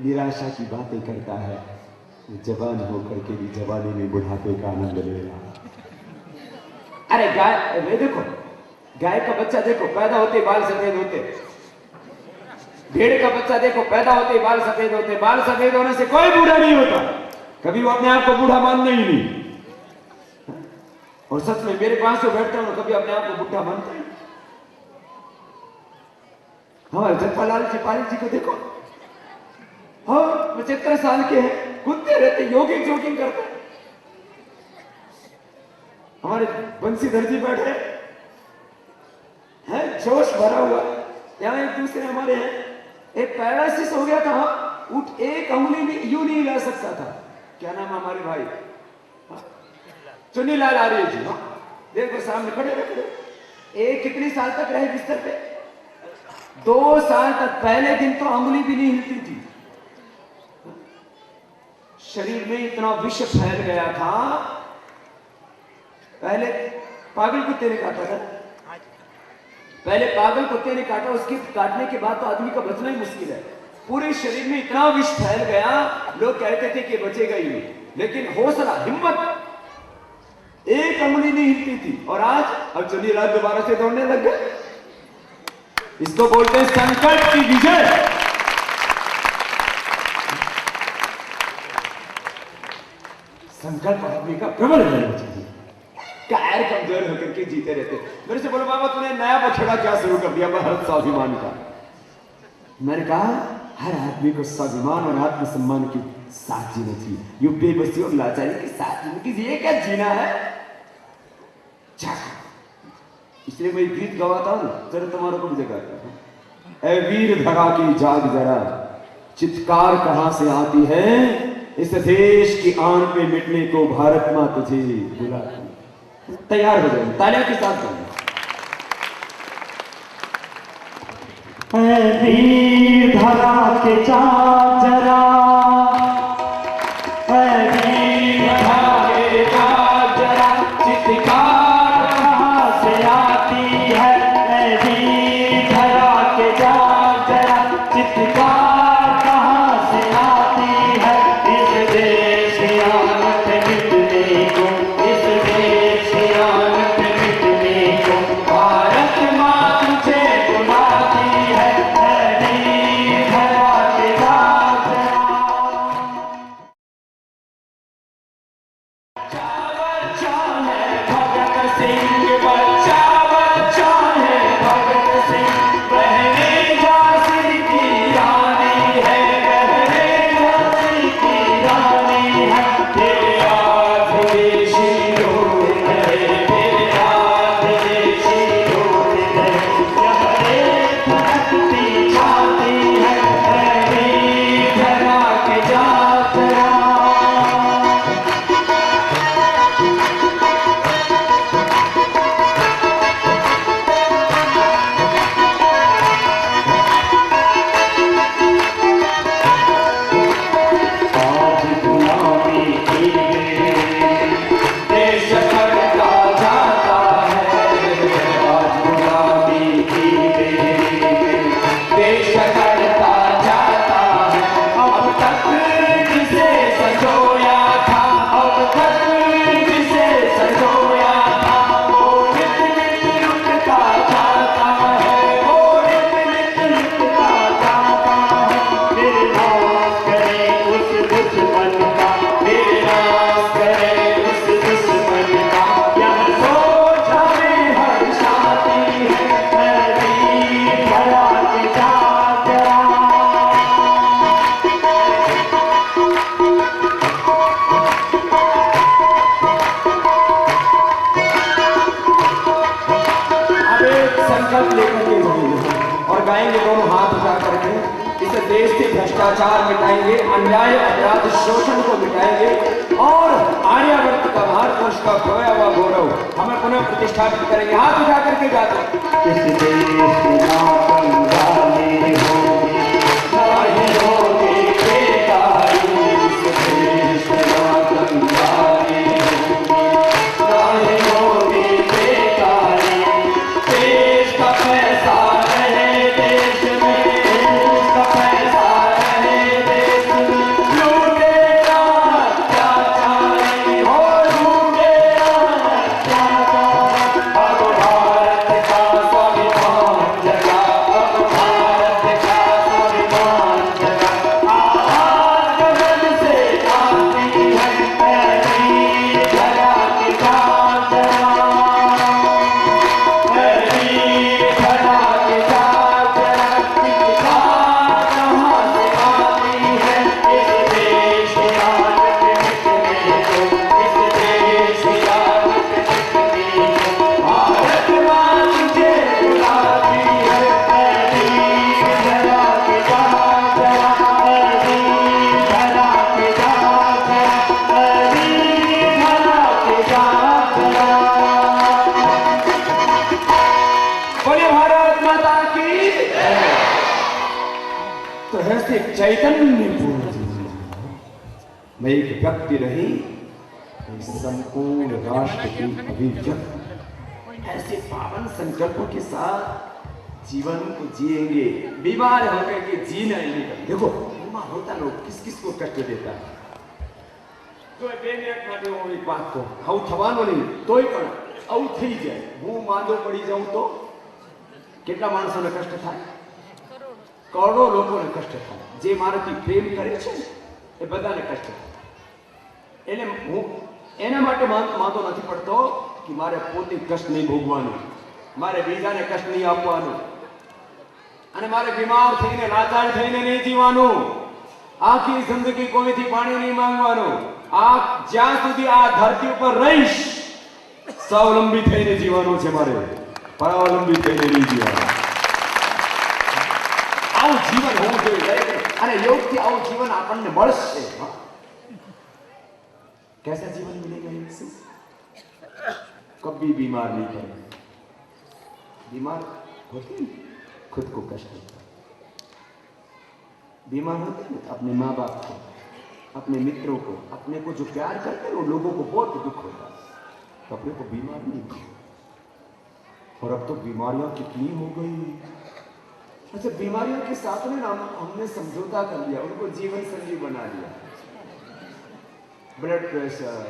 निराशा की बातें करता है, जवान होकर के भी जवानी में बुढ़ापे का आनंद ले रहा। अरे गाय, देखो गाय का बच्चा देखो, पैदा होते बाल सफेद होते। भेड़ का बच्चा देखो, पैदा होते बाल सफेद होते। बाल सफेद होने से कोई बूढ़ा नहीं होता, कभी वो अपने आप को बूढ़ा मानना ही नहीं। और सच में मेरे पास जो बैठता हूं कभी अपने आप को बूढ़ा मानता है। हमारे जगपालाल जी पाल जी को देखो, हाँ 75 साल के हैं, कूदते रहते, जोगिंग करते। हमारे बंसीधर जी बैठे है, जोश भरा हुआ। यहाँ एक दूसरे हमारे हैं, एक पैरालिसिस हो गया था, उठ एक अंगुली भी यूं नहीं ला सकता था। क्या नाम हमारे भाई? चुन्नीलाल आर्य जी। हाँ देखो सामने खड़े रखे। एक कितने साल तक रहे बिस्तर पे? 2 साल तक। पहले दिन तो अंगुली भी नहीं हिलती थी। शरीर में इतना विष फैल गया था। पहले पागल कुत्ते ने काटा था, पहले पागल कुत्ते ने काटा, उसके काटने के बाद तो आदमी का बचना ही मुश्किल है। पूरे शरीर में इतना विष फैल गया, लोग कहते थे कि बचेगा ही नहीं, लेकिन हौसला, हिम्मत, एक अंगुली नहीं हिलती थी। और आज अब चलिए रात दोबारा से दौड़ने लग गए। इसको बोलते हैं संकल्प की विजय। संकल्प आदमी का प्रबल रहना चाहिए। कायर कमजोर होकर के जीते रहते। मेरे से बोलो बाबा तूने नया बछड़ा क्या शुरू कर दिया भारत स्वाभिमान का? मैंने कहा हर आदमी को स्वाभिमान और आत्मसम्मान के साथ जीना चाहिए। ये बेबसी और लाचारी के साथ जीना, ये क्या जीना है? इसलिए मैं गीत गवाता हूँ, चलो तुम्हारे को भी जगाता हूँ। ऐ वीर धरा की जाग जरा, चित्कार कहां से आती है, इस देश की आन पे मिटने को भारत मां तुझे बुलाती। तैयार हो जाए, तालियां के साथ गाएं। ऐ वीर धरा के जाग जरा, ऐ वीर धरा के जाग जरा, चित्कार कहां से आती है, ऐ वीर धरा के जाग जरा, चित्कार कहां से आती है, इस देश की आन पे मिटने को, इस देश की आन पे मिटने को भारत मां तुझे बुलाती है, ऐ वीर धरा के जाग जरा। बच्चा है भगत सिंह, बच्चा बच्चा है भगत सिंह, बहने झांसी की रानी है, बहने झांसी की रानी है, तेरे याद देशी रोते रहे, तेरे याद देशी रोते रहे, यह एक धरती छाती है, ऐ वीर धरा के जाग जरा। आज गुलामी की देश करता जाता है, आज गुलामी की देश करता जाता है, अब तक जिसे संजोया था, अब तक जिसे संजोया था, वो नित नित लुटता जाता है, वो नित नित लुटता जाता है, तेरे नाश करे उस दुश्मन का, तेरे नाश करे उस दुश्मन का, यह सोच हमें हर्षाती है, ऐ वीर धरा के जाग जरा। अब एक संकल्प लेकर के चलेंगे और गाएंगे दोनों हाथ उठा करके, इस देश से भ्रष्टाचार मिटाएंगे, अन्याय अपराध शोषण को मिटाएंगे और आर्यावर्त का भारतवर्ष का खोया हुआ गौरव हमें पुनः प्रतिष्ठापित करेंगे। हाथ उठा करके गाते, इस देश की नाम वाली होगी, चाहे होगी बेकारी, इस देश की नाम वाली होगी, चाहे होगी बेकारी, देश का पैसा रहे देश में, देश का पैसा रहे देश में, लूटेगा अत्याचारी हो, लूटेगा अत्याचारी, अब भारत का स्वाभिमान जगा, अब भारत का स्वाभिमान जगा, आवाज गगन से आती है, ऐ वीर धरा के जाग जरा, ऐ वीर धरा के जाग जरा, चित्कार कहां से आती है, इस देश की आन पे मिटने को, इस देश की आन पे मिटने को भारत मां तुझे बुलाती है, ऐ वीर धरा के जाग जरा, ऐ वीर धरा के जाग जरा, ऐ वीर धरा के जाग जरा। बोलिए भारत माता की जय। तो ऐसे चैतन्य पूर्ण जीवन मैं एक व्यक्ति रही, इस संपूर्ण राष्ट्र की अभिव्यक्ति, ऐसे पावन संकल्पों के साथ जीवन को जिएंगे। बीमार होकर के जीना नहीं कर, देखो बीमार होता लोग किस किस को कष्ट देता है, तो बेनियत माने वो एक बात को हाउ थवानो नहीं तोय पण आउ થઈ જાય, હું માંદો પડી જાઉં તો કેટલા માણસોને કષ્ટ થાય, કરોડો લોકોને કષ્ટ થાય, જે મારાથી પ્રેમ કરે છે એ બધાને કષ્ટ થાય, એ એને હું એના માટે માંગતો નથી પડતો કે મારે પોતે કષ્ટ નહીં ભોગવાનું, મારે બીજાને કષ્ટ નહીં આપવાનું, અને મારે બીમાર થઈને લાચાર થઈને નહીં જીવવાનું, આખી જિંદગી કોઈથી પાણી નહીં માંગવાનું, આ જ્યાં સુધી આ ધરતી ઉપર રહીશ સ્વાવલંબી થઈને જીવવાનું છે મારે, પરાવલંબી થઈને નહીં જીવવાનું. આવું જીવન હોવું જોઈએ અને યોગથી આવું જીવન આપણને મળશે. कैसा जीवन मिलेगा इनसे? कभी बीमार नहीं पड़ेगा. बीमार होते हैं खुद को कष्ट होता है, बीमार होते हैं अपने माँ बाप को, अपने मित्रों को, अपने को जो प्यार करते हैं उन लोगों को बहुत दुख होता है, तो अपने को बीमार नहीं होता. और अब तो बीमारियां कितनी हो गई. अच्छा, बीमारियों के साथ में ना हमने समझौता कर लिया, उनको जीवन संगी बना लिया. ब्लड प्रेशर,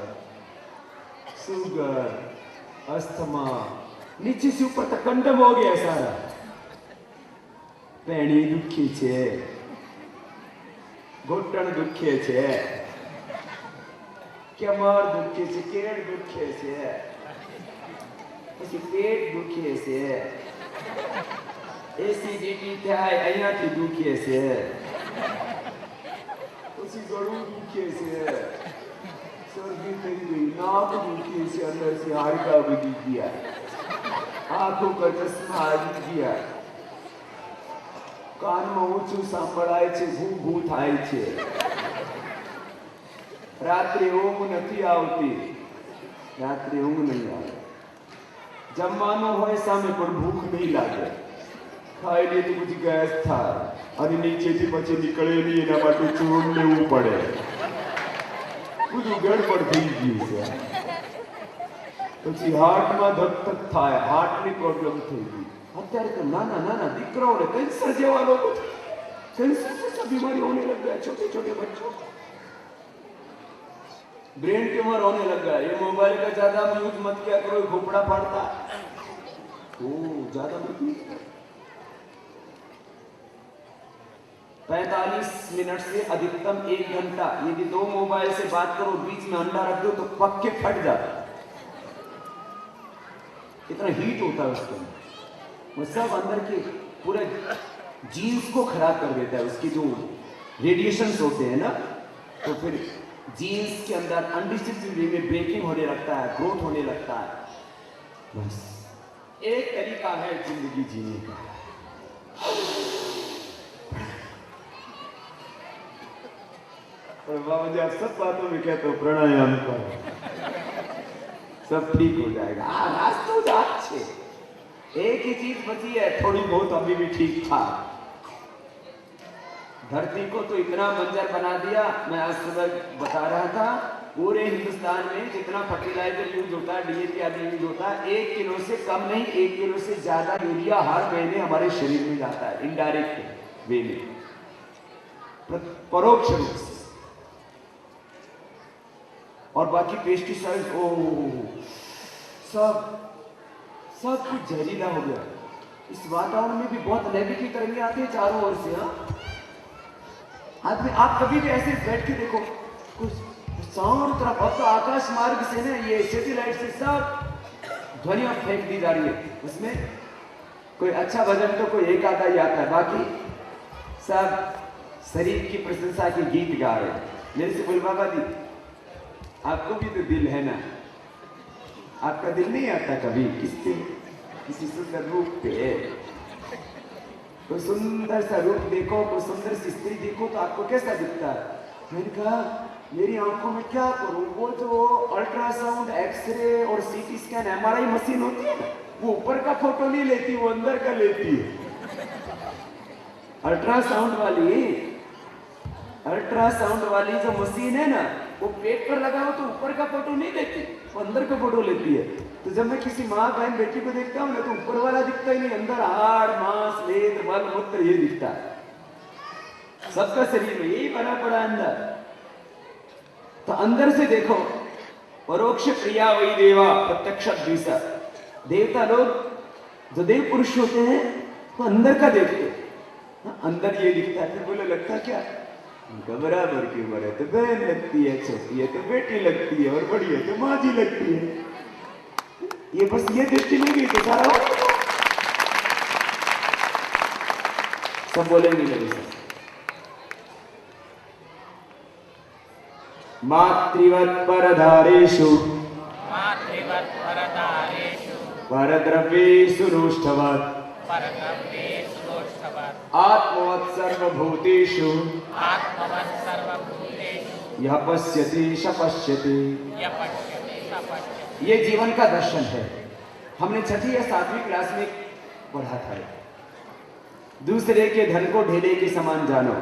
शुगर, अस्थमा, नीचे से ऊपर तक कंडम हो गया सारा. पेणी दुखी छे, घोटण दुखे छे, कमर दुखे छे, केड़ दुखे छे, પછી પેટ દુખે છે, એસિડિટી થાય અહીંયાથી દુખે છે, પછી ગળું દુખે છે, सर्दी થઈ ગઈ, नाक दुखी से अंदर से हाड़का बगी गया, आंखों का चश्मा આવી ગયા, કાનમાં ઊંચું સંભળાય છે, ઘૂ ઘૂ થાય છે, રાત્રે ઊંઘ નથી આવતી, રાત્રે ઊંઘ નહીં આવે, જમવાનું હોય સામે પણ ભૂખ નહીં લાગે, ખાઈ લે તો પછી ગેસ થાય અને નીચેથી પછી નીકળે નહીં, એના માટે ચૂર્ણ લેવું પડે. બધું ગડબડ થઈ ગયું છે. પછી હાર્ટમાં ધક થાય, હાર્ટની પ્રોબ્લેમ થઈ ગઈ. અત્યારે તો નાના નાના દીકરાઓને કેન્સર જેવા લોકો, कैंसर जैसा बीमारी होने लग गया, छोटे छोटे बच्चों को ब्रेन ट्यूमर होने लग गया. ये मोबाइल का ज्यादा यूज मत किया करो, घोपड़ा फाड़ता. ओ ज्यादा मत. 45 मिनट से अधिकतम 1 घंटा यदि 2 मोबाइल से बात करो, बीच में अंडा रख दो तो पक्के फट जाता. इतना हीट होता है उसके अंदर, वो सब अंदर के पूरे जीन्स को खराब कर देता है. उसके जो रेडिएशंस होते हैं ना, तो फिर जीन्स के अंदर अनडिस्टिंक्ट वे में ब्रेकिंग होने लगता है, ग्रोथ होने लगता है. बस एक तरीका है जिंदगी जीने का. और बाबा जी आप सब बातों में कहते हो प्राणायाम करो, सब ठीक हो जाएगा. रास्ता अच्छे. एक ही चीज बची है थोड़ी बहुत, अभी भी ठीक था. धरती को तो इतना बंजर बना दिया. मैं आज सुबह बता रहा था, पूरे हिंदुस्तान में जितना फर्टिलाइजर यूज होता है, डीएपी आदि यूज होता है, 1 किलो से कम नहीं, 1 किलो से ज्यादा यूरिया हर महीने हमारे शरीर में जाता है, इनडायरेक्ट वे में, परोक्ष रूप से. और बाकी पेस्टिसाइड सब कुछ जहरीला हो गया. इस वातावरण में भी बहुत नेगेटिव तरंगे आती है चारों ओर से. आदमी आप कभी भी ऐसे बैठ के देखो, कुछ चारों तरफ अब तो आकाश मार्ग से ना ये सैटेलाइट से सब ध्वनियां फेंक दी जा रही है. उसमें कोई अच्छा भजन तो कोई एक आधा ही आता है, बाकी सब शरीर की प्रशंसा के गीत गा रहे हैं. मेरे से बोल बाबा जी आपको भी तो दिल है ना, आपका दिल नहीं आता कभी किसी सुंदर रूप पे? कोई सुंदर सा रूप देखो, कोई सुंदर सी स्त्री देखो तो आपको कैसा दिखता है? मैंने कहा मेरी आंखों में क्या करूं, वो जो अल्ट्रासाउंड, एक्सरे और सीटी स्कैन, एमआरआई मशीन होती है ना, वो ऊपर का फोटो नहीं लेती, वो अंदर का लेती है. अल्ट्रासाउंड वाली जो मशीन है ना, वो पेट पर लगाओ तो ऊपर का फोटो नहीं लेती, वो अंदर का फोटो लेती है. तो जब मैं किसी माँ बहन बेटी को देखता हूँ ना, तो ऊपर वाला दिखता ही नहीं, अंदर हाड़ मांस वेद मल मूत्र ये दिखता है. सबका शरीर में यही बना पड़ा अंदर. तो अंदर से देखो, परोक्ष क्रिया वही देवा प्रत्यक्ष द्विषा. देवता लोग जो देव पुरुष होते हैं वो अंदर का देखते हैं. अंदर ये दिखता है. फिर बोले लगता क्या उनका बराबर की उम्र है तो बहन लगती है, छोटी है तो बेटी लगती है, और बड़ी है तो माँ जी लगती है। ये बस ये दृष्टि नहीं गई तो सारा हो। सब बोलेंगे मेरे साथ। मातृवत् परधारेषु परद्रव्येषु नोष्ठवत् आत्मवत् सर्वभूतेषु यः पश्यति स पश्यति। ये जीवन का दर्शन है। हमने 6वीं या 7वीं क्लास में पढ़ा था। दूसरे के धन को ढेले के समान जानो,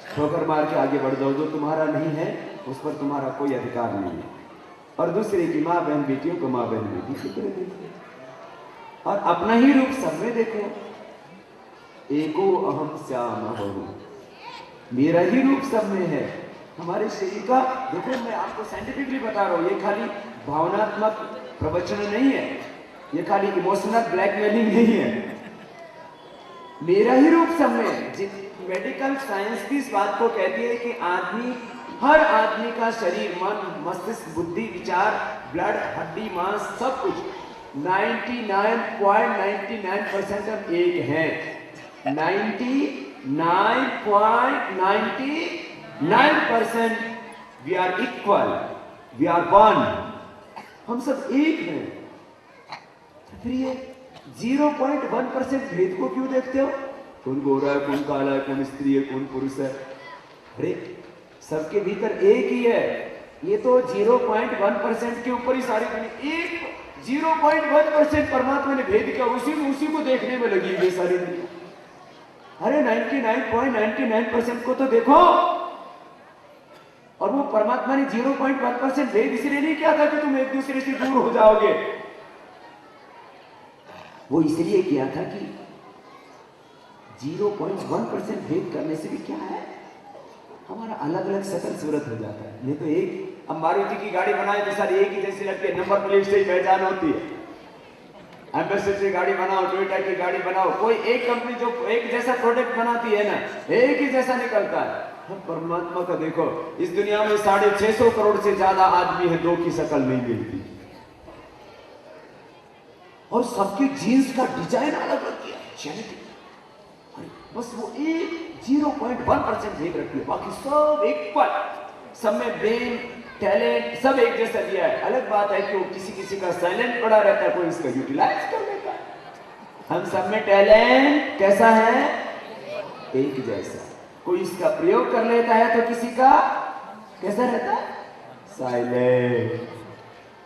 ठोकर मार के आगे बढ़ जाओ। जो तुम्हारा नहीं है उस पर तुम्हारा कोई अधिकार नहीं है। और दूसरे की माँ बहन बेटियों को माँ बहन बेटी की तरह देखो, और अपना ही रूप सब में देखो। एको अहम श्यामः, मेरा ही रूप सब में है। हमारे शरीर का देखो, मैं आपको साइंटिफिकली बता रहा हूँ, ये खाली भावनात्मक प्रवचन नहीं है, ये खाली इमोशनल ब्लैकमेलिंग नहीं है। मेरा ही रूप सब में है। मेडिकल साइंस भी इस बात को कहती है कि हर आदमी का शरीर, मन, मस्तिष्क, बुद्धि, विचार, ब्लड, हड्डी, मांस, सब कुछ 99.99% हम एक हैं। 99.99% we are equal, we are one. हम सब एक हैं। फिर ये 0.1% भेद को क्यों देखते हो? कौन गोरा है, कौन काला है, कौन स्त्री है, कौन पुरुष है? अरे सबके भीतर एक ही है। ये तो 0.1% के ऊपर ही सारी दुनिया, एक 0.1% परमात्मा ने भेद किया, उसी को देखने में लगी ये सारी दुनिया। अरे 99.99% को तो देखो। और वो परमात्मा ने 0.1% भेद इसलिए नहीं किया था कि तुम एक दूसरे से दूर हो जाओगे। वो इसलिए किया था कि 0.1% भेद करने से भी क्या है, हमारा अलग अलग शकल सूरत हो जाता है। नहीं तो एक, अब मारुति की गाड़ी बनाए तो सारी एक ही जैसी लगती है, नंबर प्लेट से ही पहचान होती है। एम्बेसडर से गाड़ी बनाओ, टोयोटा की गाड़ी बनाओ, कोई एक कंपनी जो एक जैसा प्रोडक्ट बनाती है ना, एक ही जैसा निकलता है। हम परमात्मा का देखो, इस दुनिया में 650 करोड़ से ज्यादा आदमी है, 2 की शकल नहीं मिलती, और सबकी जीन्स का डिजाइन अलग होती है, जेनेटिक। बस वो एक 0.1% भेद रखती है, बाकी सब इक्वल। सब में ब्रेन, टैलेंट सब एक जैसा दिया है। अलग बात है कि वो किसी का साइलेंट पड़ा रहता है, कोई इसका यूटिलाइज कर लेता है। हम सब में टैलेंट कैसा है? एक जैसा। कोई इसका प्रयोग कर लेता है तो किसी का कैसा रहता है? साइलेंट।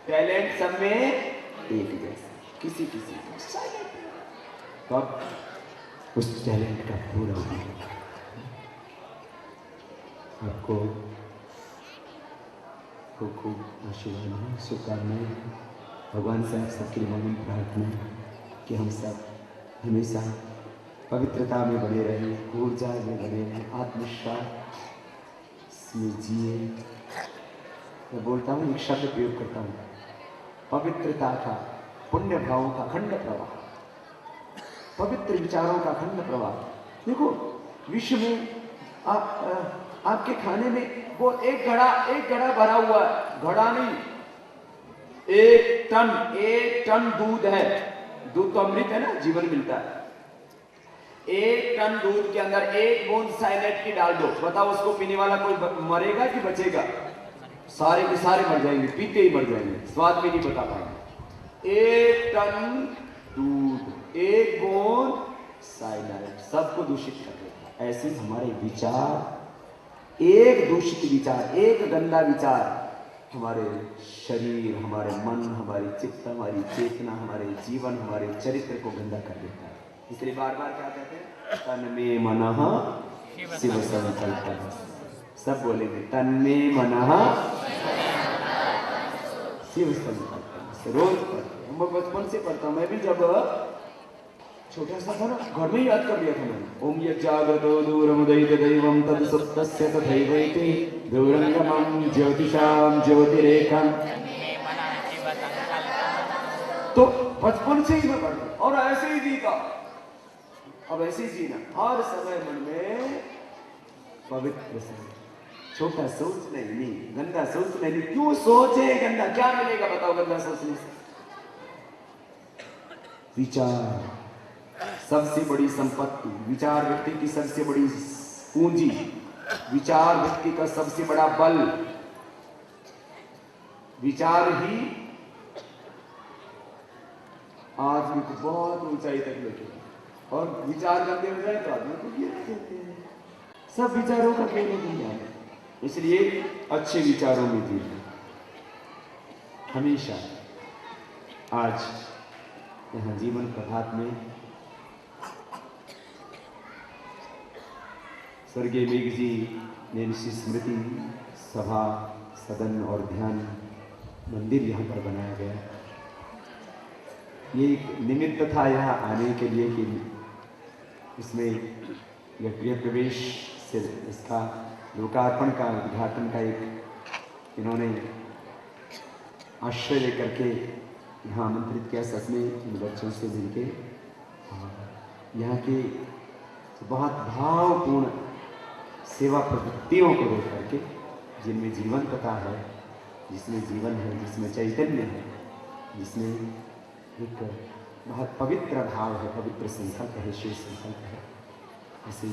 टैलेंट सब में एक जैसा, किसी का साइलेंट। तब उस टैलेंट का पूरा आपको खूब आशीर्वाद, शुभकामनाएं। भगवान से आप सबके लिए मौन प्रार्थना कि हम सब हमेशा पवित्रता में बने रहें, ऊर्जा में बने रहें, आत्मविश्वास में जिए। मैं बोलता हूँ, एक शब्द प्रयोग करता हूँ, पवित्रता का, पुण्य भावों का अखंड प्रवाह, पवित्र विचारों का अखंड प्रवाह। देखो विश्व में आपके खाने में वो एक घड़ा भरा हुआ है, घड़ा नहीं, 1 टन दूध है। दूध तो अमृत है ना, जीवन मिलता है। 1 टन दूध के अंदर 1 बूंद साइलेंट की डाल दो, बताओ उसको पीने वाला कोई मरेगा कि बचेगा? सारे के सारे मर जाएंगे, पीते ही मर जाएंगे, स्वाद में नहीं बता पाएंगे। 1 टन दूध, 1 बूंद साइलेंट, सबको दूषित कर देता है। ऐसे हमारे विचार, एक दूषित विचार, एक गंदा विचार हमारे शरीर, हमारे मन, हमारी चित्त, हमारी चेतना, हमारे जीवन, हमारे चरित्र को गंदा कर देता है। इसलिए बार बार क्या कहते हैं? तन में मनः शिव संकल्प। सब बोलेंगे, तन में मनः शिव संकल्प। रोज पढ़ते, हम बचपन से पढ़ता हूँ। मैं भी जब छोटा सा था ना, घर में ही याद कर लिया था मैंने। ओम यज्जागतो दूरमुदयित दैवं तत्सुप्तस्य तथैवैति दूरंगमं ज्योतिषां ज्योतिरेकं। तो बचपन से ही मैं पढ़ता और ऐसे ही जीता। अब ऐसे ही जीना, हर समय मन में पवित्र से छोटा सोच नहीं, गंदा सोच नहीं। क्यों सोचे गंदा? क्या मिलेगा बताओ गंदा सोचने से? विचार सबसे बड़ी संपत्ति, विचार व्यक्ति की सबसे बड़ी पूंजी, विचार व्यक्ति का सबसे बड़ा बल। विचार ही आदमी को बहुत ऊंचाई तक लेके, और विचार गंदे हो जाए तो आदमी को गिरा देते हैं। सब विचारों का खेल है, इसलिए अच्छे विचारों में थी हमेशा। आज यहाँ जीवन प्रभात में स्वर्गीय मेघ जी ने ऋषि स्मृति सभा, सदन और ध्यान मंदिर यहाँ पर बनाया गया। ये एक निमित्त था यहाँ आने के लिए कि इसमें यह गृह प्रवेश से इसका लोकार्पण का उद्घाटन का एक इन्होंने आश्रय लेकर के यहाँ आमंत्रित किया। सच में इन बच्चों से मिलके यहाँ के बहुत भावपूर्ण सेवा प्रवृत्तियों को देख करके, जिनमें जीवंतता है, जिसमें जीवन है, जिसमें चैतन्य है, जिसमें एक बहुत पवित्र भाव है, पवित्र संकल्प है, शिव संकल्प है। ऐसे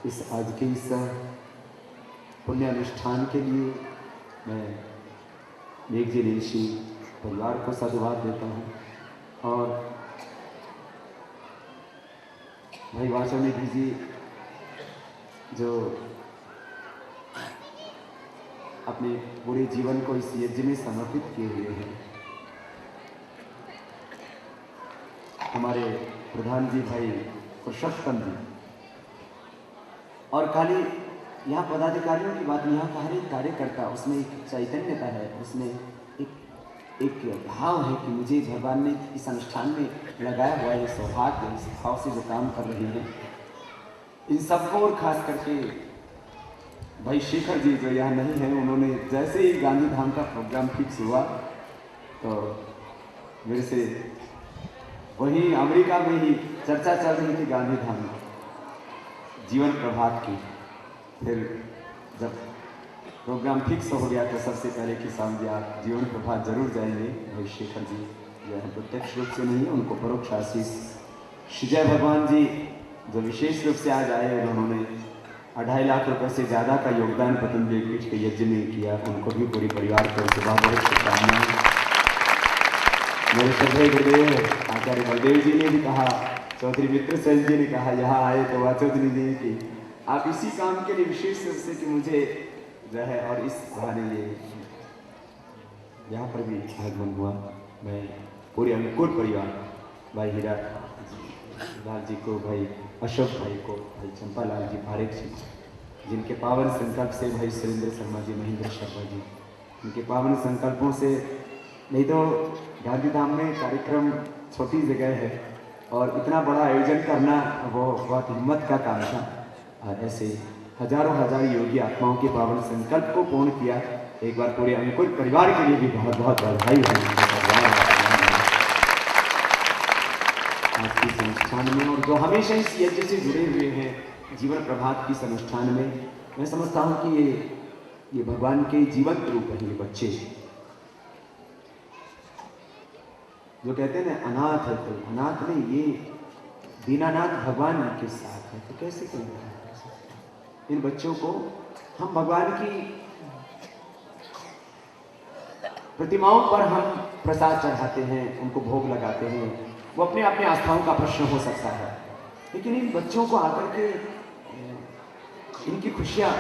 इस आज के इस पुण्य अनुष्ठान के लिए मैं मेघ जी ऋषि परिवार को साधुवाद देता हूँ। और भाई वाचनिधि जी जो अपने पूरे जीवन को इस यज्ञ में समर्पित किए हुए हैं। हमारे प्रधान जी भाई पुरुषोत्तम जी, और खाली यहाँ पदाधिकारियों की बात, यहाँ का हर एक कार्यकर्ता, उसमें एक चैतन्यता है, उसमें एक भाव है कि मुझे भगवान ने इस अनुष्ठान में लगाया हुआ है सौभाग्य, इस भाव से जो काम कर रहे हैं इन सबको। और खास करके भाई शेखर जी जो यहाँ नहीं है, उन्होंने जैसे ही गांधी धाम का प्रोग्राम फिक्स हुआ तो मेरे से वहीं अमेरिका में ही चर्चा चल रही थी गांधी धाम जीवन प्रभात की। फिर जब प्रोग्राम फिक्स हो गया तो सबसे पहले किसान जी आप जीवन प्रभात जरूर जाएंगे। भाई शेखर जी जो है प्रत्यक्ष रूप से नहीं, उनको परोक्ष आशीष श्रीजय भगवान जी जो विशेष रूप से आज आए और उन्होंने 2.5 लाख रुपए से ज़्यादा का योगदान पतंजलि पीठ के यज्ञ में किया, उनको भी पूरी परिवार की ओर से बहुत बहुत शुभकामनाएं। मेरे श्रद्धेय गुरुदेव आचार्य बलदेव जी ने भी कहा, चौधरी मित्र सेन जी ने कहा यहाँ आए तो वाचौधरी जी की आप इसी काम के लिए विशेष रूप से कि मुझे जो है, और इस बहाने ये यहाँ पर भी आगमन हुआ। मैं पूरे अनुकूल परिवार, भाई हीरा लाल जी को, भाई अशोक भाई को, भाई चंपालाल जी पारेख जी, जिनके पावन संकल्प से, भाई सुरेंद्र शर्मा जी, महेंद्र शर्मा जी, उनके पावन संकल्पों से, नहीं तो गांधी धाम में कार्यक्रम छोटी जगह है और इतना बड़ा आयोजन करना वो बहुत हिम्मत का काम था। और ऐसे हजारों हजार योगी आत्माओं के पावन संकल्प को पूर्ण किया। एक बार पूरे अनुकूल परिवार के लिए भी बहुत बहुत बधाई है आज के इस अनुष्ठान में, और जो हमेशा इस यज्ञ से जुड़े हुए हैं जीवन प्रभात की इस अनुष्ठान में। मैं समझता हूँ कि ये भगवान के जीवंत रूप है। ये बच्चे जो कहते हैं ना अनाथ है, तो अनाथ नहीं, ये दीनानाथ भगवान के साथ है। तो कैसे करेंगे इन बच्चों को? हम भगवान की प्रतिमाओं पर हम प्रसाद चढ़ाते हैं, उनको भोग लगाते हैं, वो अपने अपने आस्थाओं का प्रश्न हो सकता है, लेकिन इन बच्चों को आकर के इनकी खुशियाँ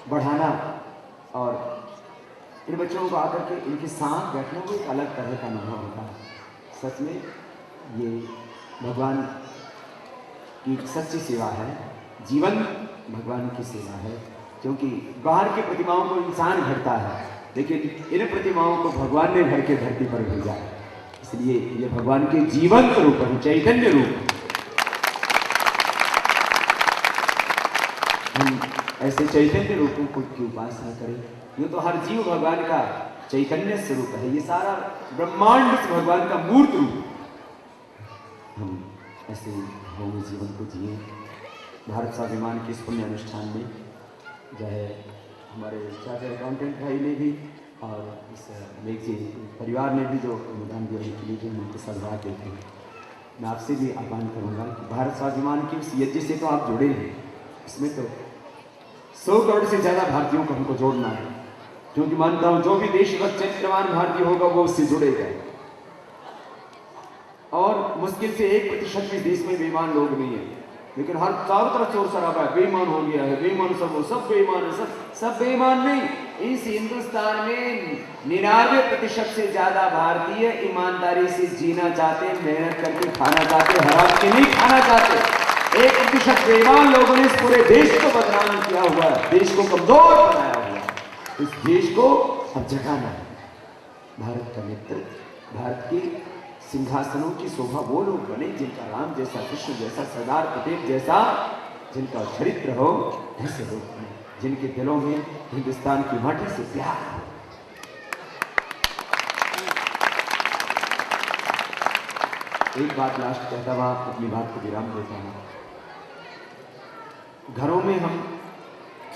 बढ़ाना और इन बच्चों को आकर के इनके साथ बैठना को एक अलग तरह का अनुभव होता है। सच में ये भगवान की सच्ची सेवा है, जीवन भगवान की सेवा है। क्योंकि बाहर की प्रतिमाओं को इंसान घड़ता है, लेकिन इन प्रतिमाओं को भगवान ने घर के धरती पर भेजा है। इसलिए ये भगवान के जीवंत रूप है, चैतन्य रूप। हम ऐसे चैतन्य रूपों को की उपासना करें। ये तो हर जीव भगवान का चैतन्य स्वरूप है, ये सारा ब्रह्मांड भगवान का मूर्त रूप। हम ऐसे भव्य जीवन को जिए। भारत स्वाभिमान के इस पुण्य अनुष्ठान में जो है हमारे चार्टर्ड अकाउंटेंट भाई ने भी और इस मेघजी परिवार ने भी जो अनुदान दिया उनके लिए भी हम उनके साथ बात देते हैं। मैं आपसे भी आह्वान करूँगा कि भारत स्वाभिमान की उस यज्ञ से तो आप जुड़े हैं, इसमें तो 100 करोड़ से ज़्यादा भारतीयों को हमको जोड़ना है, क्योंकि मानता हूँ जो भी देशभक्त चरित्रवान भारतीय होगा वो उससे जुड़ेगा। और मुश्किल से 1% भी देश में बेईमान लोग नहीं है, लेकिन हर चारों तरफ चोर शराबा है, बेईमान हो गया है, बेईमान सब बेईमान है, सब बेईमान नहीं। इस हिंदुस्तान में 99% से ज्यादा भारतीय ईमानदारी से जीना चाहते, मेहनत करके खाना चाहते, हराम के नहीं खाना चाहते। 1% बेईमान लोगों ने इस पूरे देश को बदनाम किया हुआ है, देश को कमजोर बनाया हुआ है। इस देश को अब जगाना है। भारत का नेतृत्व, भारत के सिंहासनों की शोभा वो लोग बने जिनका राम जैसा, कृष्ण जैसा, सरदार पटेल जैसा जिनका चरित्र हो, ऐसे लोग बने जिनके दिलों में हिंदुस्तान की माटी से प्यार हो। एक बात लास्ट कहता हुआ अपनी बात को विराम देता हूं। घरों में हम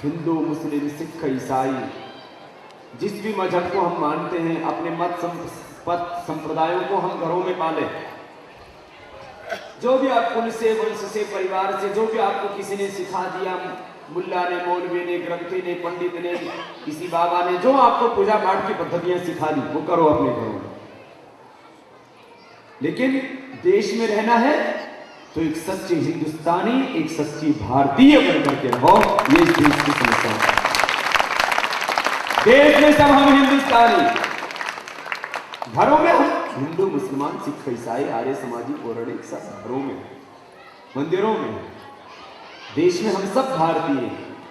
हिंदू, मुस्लिम, सिख, ईसाई जिस भी मजहब को हम मानते हैं, अपने मत संप्रदायों को हम घरों में पालें। जो भी आप कुल से, वंश से, परिवार से, जो भी आपको किसी ने सिखा दिया, मुल्ला ने, मौलवी ने, ग्रंथी ने, पंडित ने, किसी बाबा ने जो आपको पूजा पाठ की पद्धतियां सिखा दी, वो करो अपने घरों में। लेकिन देश में रहना है तो एक सच्चे हिंदुस्तानी, एक सच्ची भारतीय बनकर के रहो। ये इस देश की समस्या है। देश में सब हम हिंदुस्तानी, घरों में हम हिंदू, मुसलमान, सिख, ईसाई, आर्य समाजी, पौराणिक, सब घरों में, मंदिरों में। देश में हम सब भारतीय।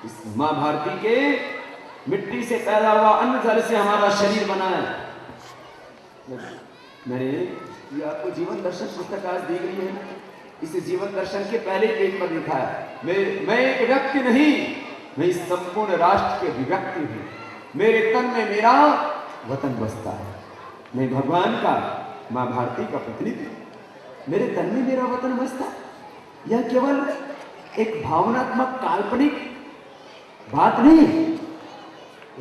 इस मां भारती के मिट्टी से पैदा हुआ, अन्न जल से हमारा शरीर बना है। मैंने ये आपको जीवन दर्शन पुस्तक आज दी गई है, इस जीवन दर्शन के पहले पेज पर लिखा है, मैं एक व्यक्ति नहीं, मैं इस संपूर्ण राष्ट्र के व्यक्ति हूं। मेरे तन में मेरा वतन बसता है। मैं भगवान का, मां भारती का प्रतिनिधि, मेरे तन में मेरा वतन बसता। यह केवल एक भावनात्मक काल्पनिक बात नहीं है।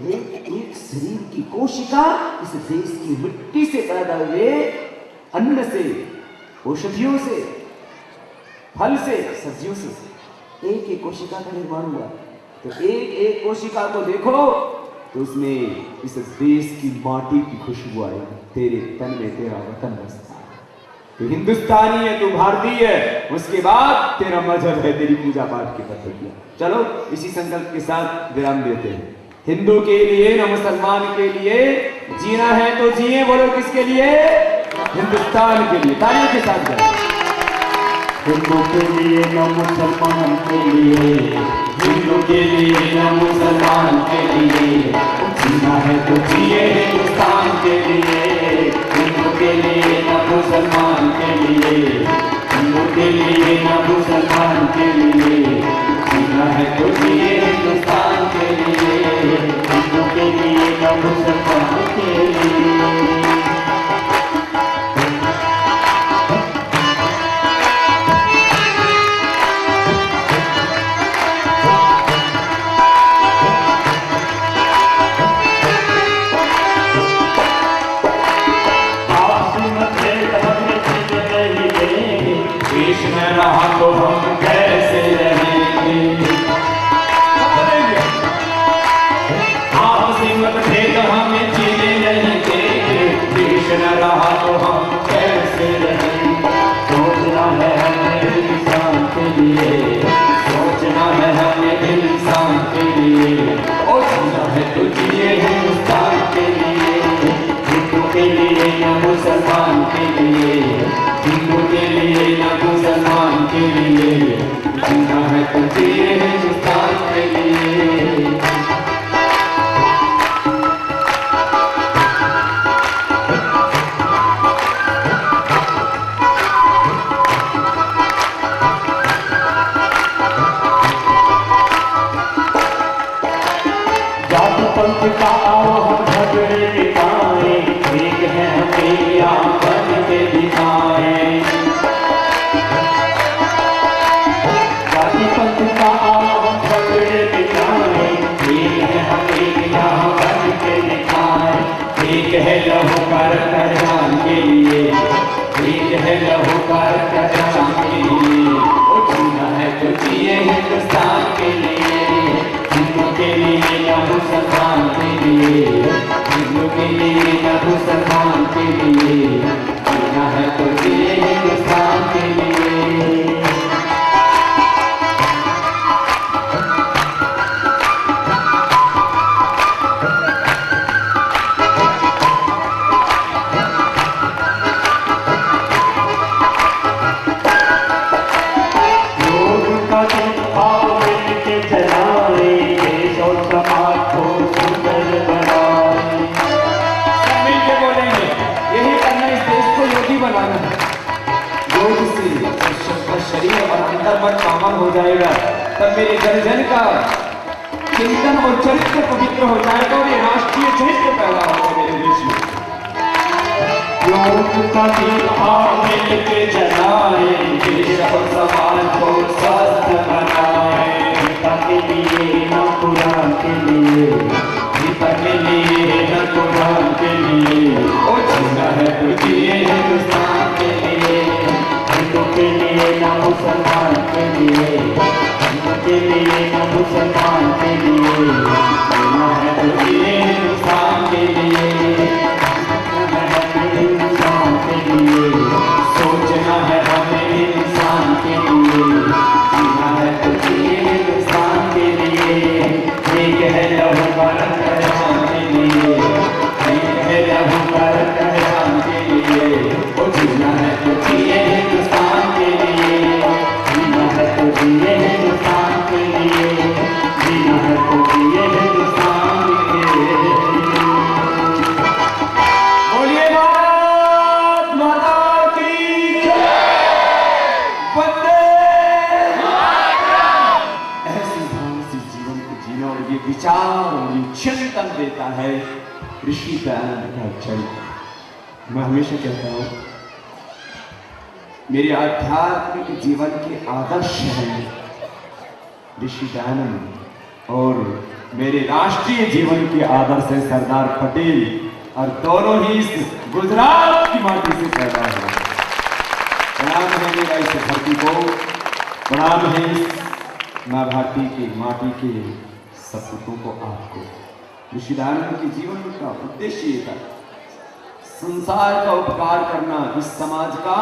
एक शरीर की कोशिका इस देश की मिट्टी से पैदा हुए अन्न से, औषधियों से, फल से, सब्जियों से एक एक कोशिका का निर्माण हुआ। तो एक एक कोशिका को देखो तो उसमें इस देश की माटी की खुशबू आएगी। तेरे तन में तेरा वतन बसता है। तो हिंदुस्तानी है, तू भारतीय है, उसके बाद तेरा मजहब है, तेरी पूजा पाठ की पद्धतियां। चलो इसी संकल्प के साथ विराम देते हैं। हिंदू के लिए, न मुसलमान के लिए जीना है तो जिए। बोलो किसके लिए? हिंदुस्तान के लिए। तालियों के साथ गाएं। हिंदू के लिए, न मुसलमान के लिए, हिंदू के लिए, न मुसलमान के लिए जीना है तो जिए हिंदुस्तान के लिए। हिंदू के लिए, न मुसलमान के लिए, हिंदू के लिए, न मुसलमान के लिए जीना है तो जिए हिंदुस्तान के लिए। हिंदू के लिए, न मुसलमान के लिए। रहा तो हम कैसे रहेंगे? आपसी मतभेद हमें जीने नहीं देंगे। एक है लहू का रंग के लिए, एक है लहू का रंग के लिए, वो जीना है तो जिए हिंदुस्तान के लिए, हिंदू के लिए लहू सलमान के लिए, हिंदू के लिए लहू सलमान के लिए, जीना है तो जिए हिंदुस्तान के लिए। शरीर और अंतर मन कामन हो जाएगा, तब मेरे जन का चिंतन और चरित्र पवित्र हो जाएगा और ये राष्ट्रीय चरित्र पैदा होगा मेरे देश में। योग का दिन आओ मिलके जलाए, देश और समाज को स्वस्थ बनाए, पिता के लिए न कुरान के लिए, पिता के लिए न कुरान के लिए, ओ जीना है तो जिए हिंदुस्तान के लिए, हिंदू के लिए न मुसलमान के लिए, हिंदू के लिए न मुसलमान के लिए, जीना है तो जिए हिंदुस्तान के लिए, हिंदुस्तान के लिए, सोचना है हमें इंसान के लिए, जीना है तो जिए हिंदुस्तान के लिए। एक है लहू का रंग के लिए, एक है लहू का रंग के लिए, वो जीना है तो जिए हिंदुस्तान के लिए, जीना है तो जिए हिंदुस्तान के लिए, जीना है तो जिए हिंदुस्तान के लिए। बोलिए भारत माता की जय, वंदे मातरम। ऐसी भाव से जीवन को जीना और ये विचार और ये चिंतन देता है ऋषि दयानंद का चरित्र। मैं हमेशा कहता हूँ मेरे आध्यात्मिक जीवन के आदर्श हैं ऋषि दयानंद और मेरे राष्ट्रीय जीवन के आदर्श है सरदार पटेल, और दोनों ही इस गुजरात की माटी से पैदा हुए। प्रणाम है मेरा इस धरती को, प्रणाम है इस माँ भारती की माटी के सपूतों को, आपको। ऋषि दयानंद के जीवन का उद्देश्य ये था, संसार का उपकार करना इस समाज का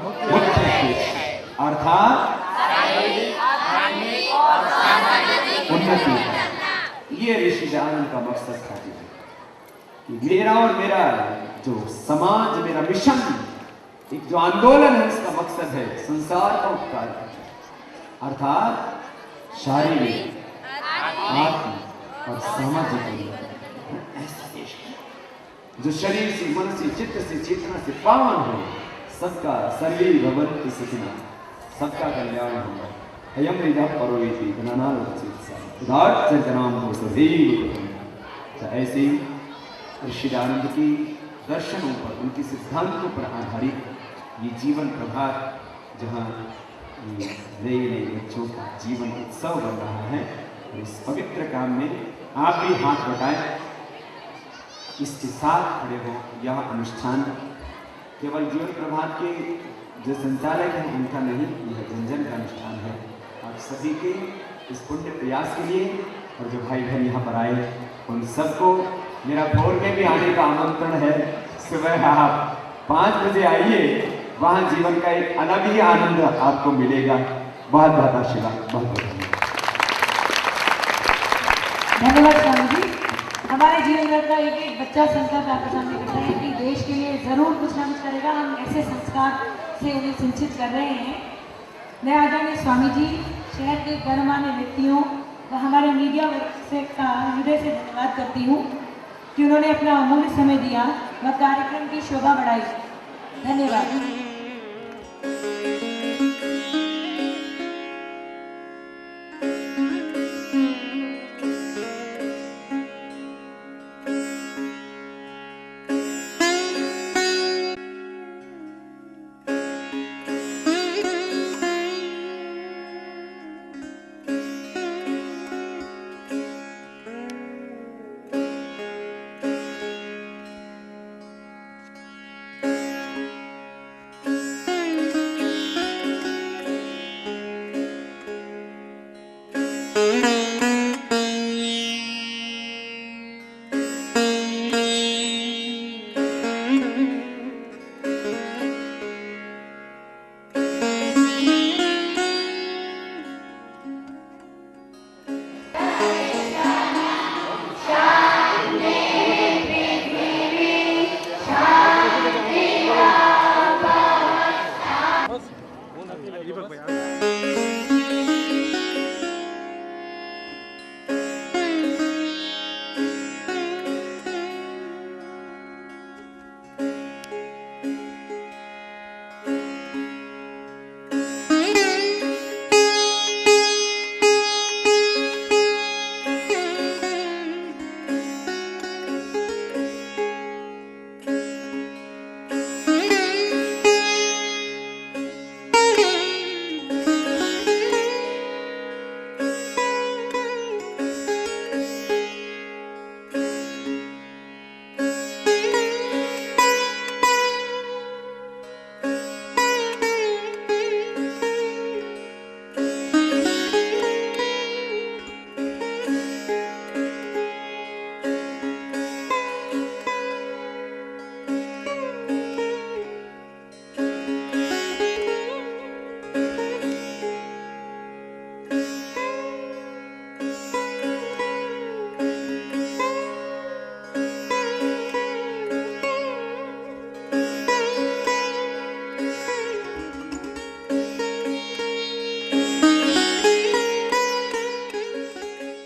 मुख्य उद्देश्य, अर्थात उन्नति। ये ऋषि दयानंद का मकसद था कि मेरा और मेरा जो समाज, मेरा मिशन, एक जो आंदोलन है, इसका मकसद है संसार का उपकार करना, अर्थात शारीरिक, आत्मिक और सामाजिक ऐसा देश जो शरीर से, मन से, चित्त से, चेतना से पावन हो, सबका सर्वे भवन्तु सुखिनः, सबका कल्याण होगा। अयम हृदय परोवेति उदार नाम हो सदैव। ऐसे ऋषि दयानंद की दर्शनों पर, उनके सिद्धांतों पर आधारित ये जीवन प्रभात, जहाँ नए नए बच्चों का जीवन उत्सव बन रहा है, इस पवित्र काम में आप भी हाथ बटाएं, इसके साथ खड़े हो। यह अनुष्ठान केवल जीवन प्रभात के जो संचालक हैं उनका नहीं, यह जन जन का अनुष्ठान है। आप सभी के इस पुण्य प्रयास के लिए, और जो भाई बहन यहाँ पर आए उन सबको मेरा भोर में भी आने का आमंत्रण है। सुबह आप 5 बजे आइए, वहाँ जीवन का एक अलग ही आनंद आपको मिलेगा। बहुत बहुत आशीर्वाद, बहुत बहुत धन्यवाद स्वामी जी। हमारे जीवन भर का एक एक बच्चा संकल्प आपके सामने करता है कि देश के लिए जरूर कुछ ना कुछ करेगा। हम ऐसे संस्कार से उन्हें सिंचित कर रहे हैं। मैं आदरणीय स्वामी जी, शहर के गणमान्य व्यक्तियों व हमारे मीडिया से का हृदय से धन्यवाद करती हूँ कि उन्होंने अपना अमूल्य समय दिया व कार्यक्रम की शोभा बढ़ाई। धन्यवाद।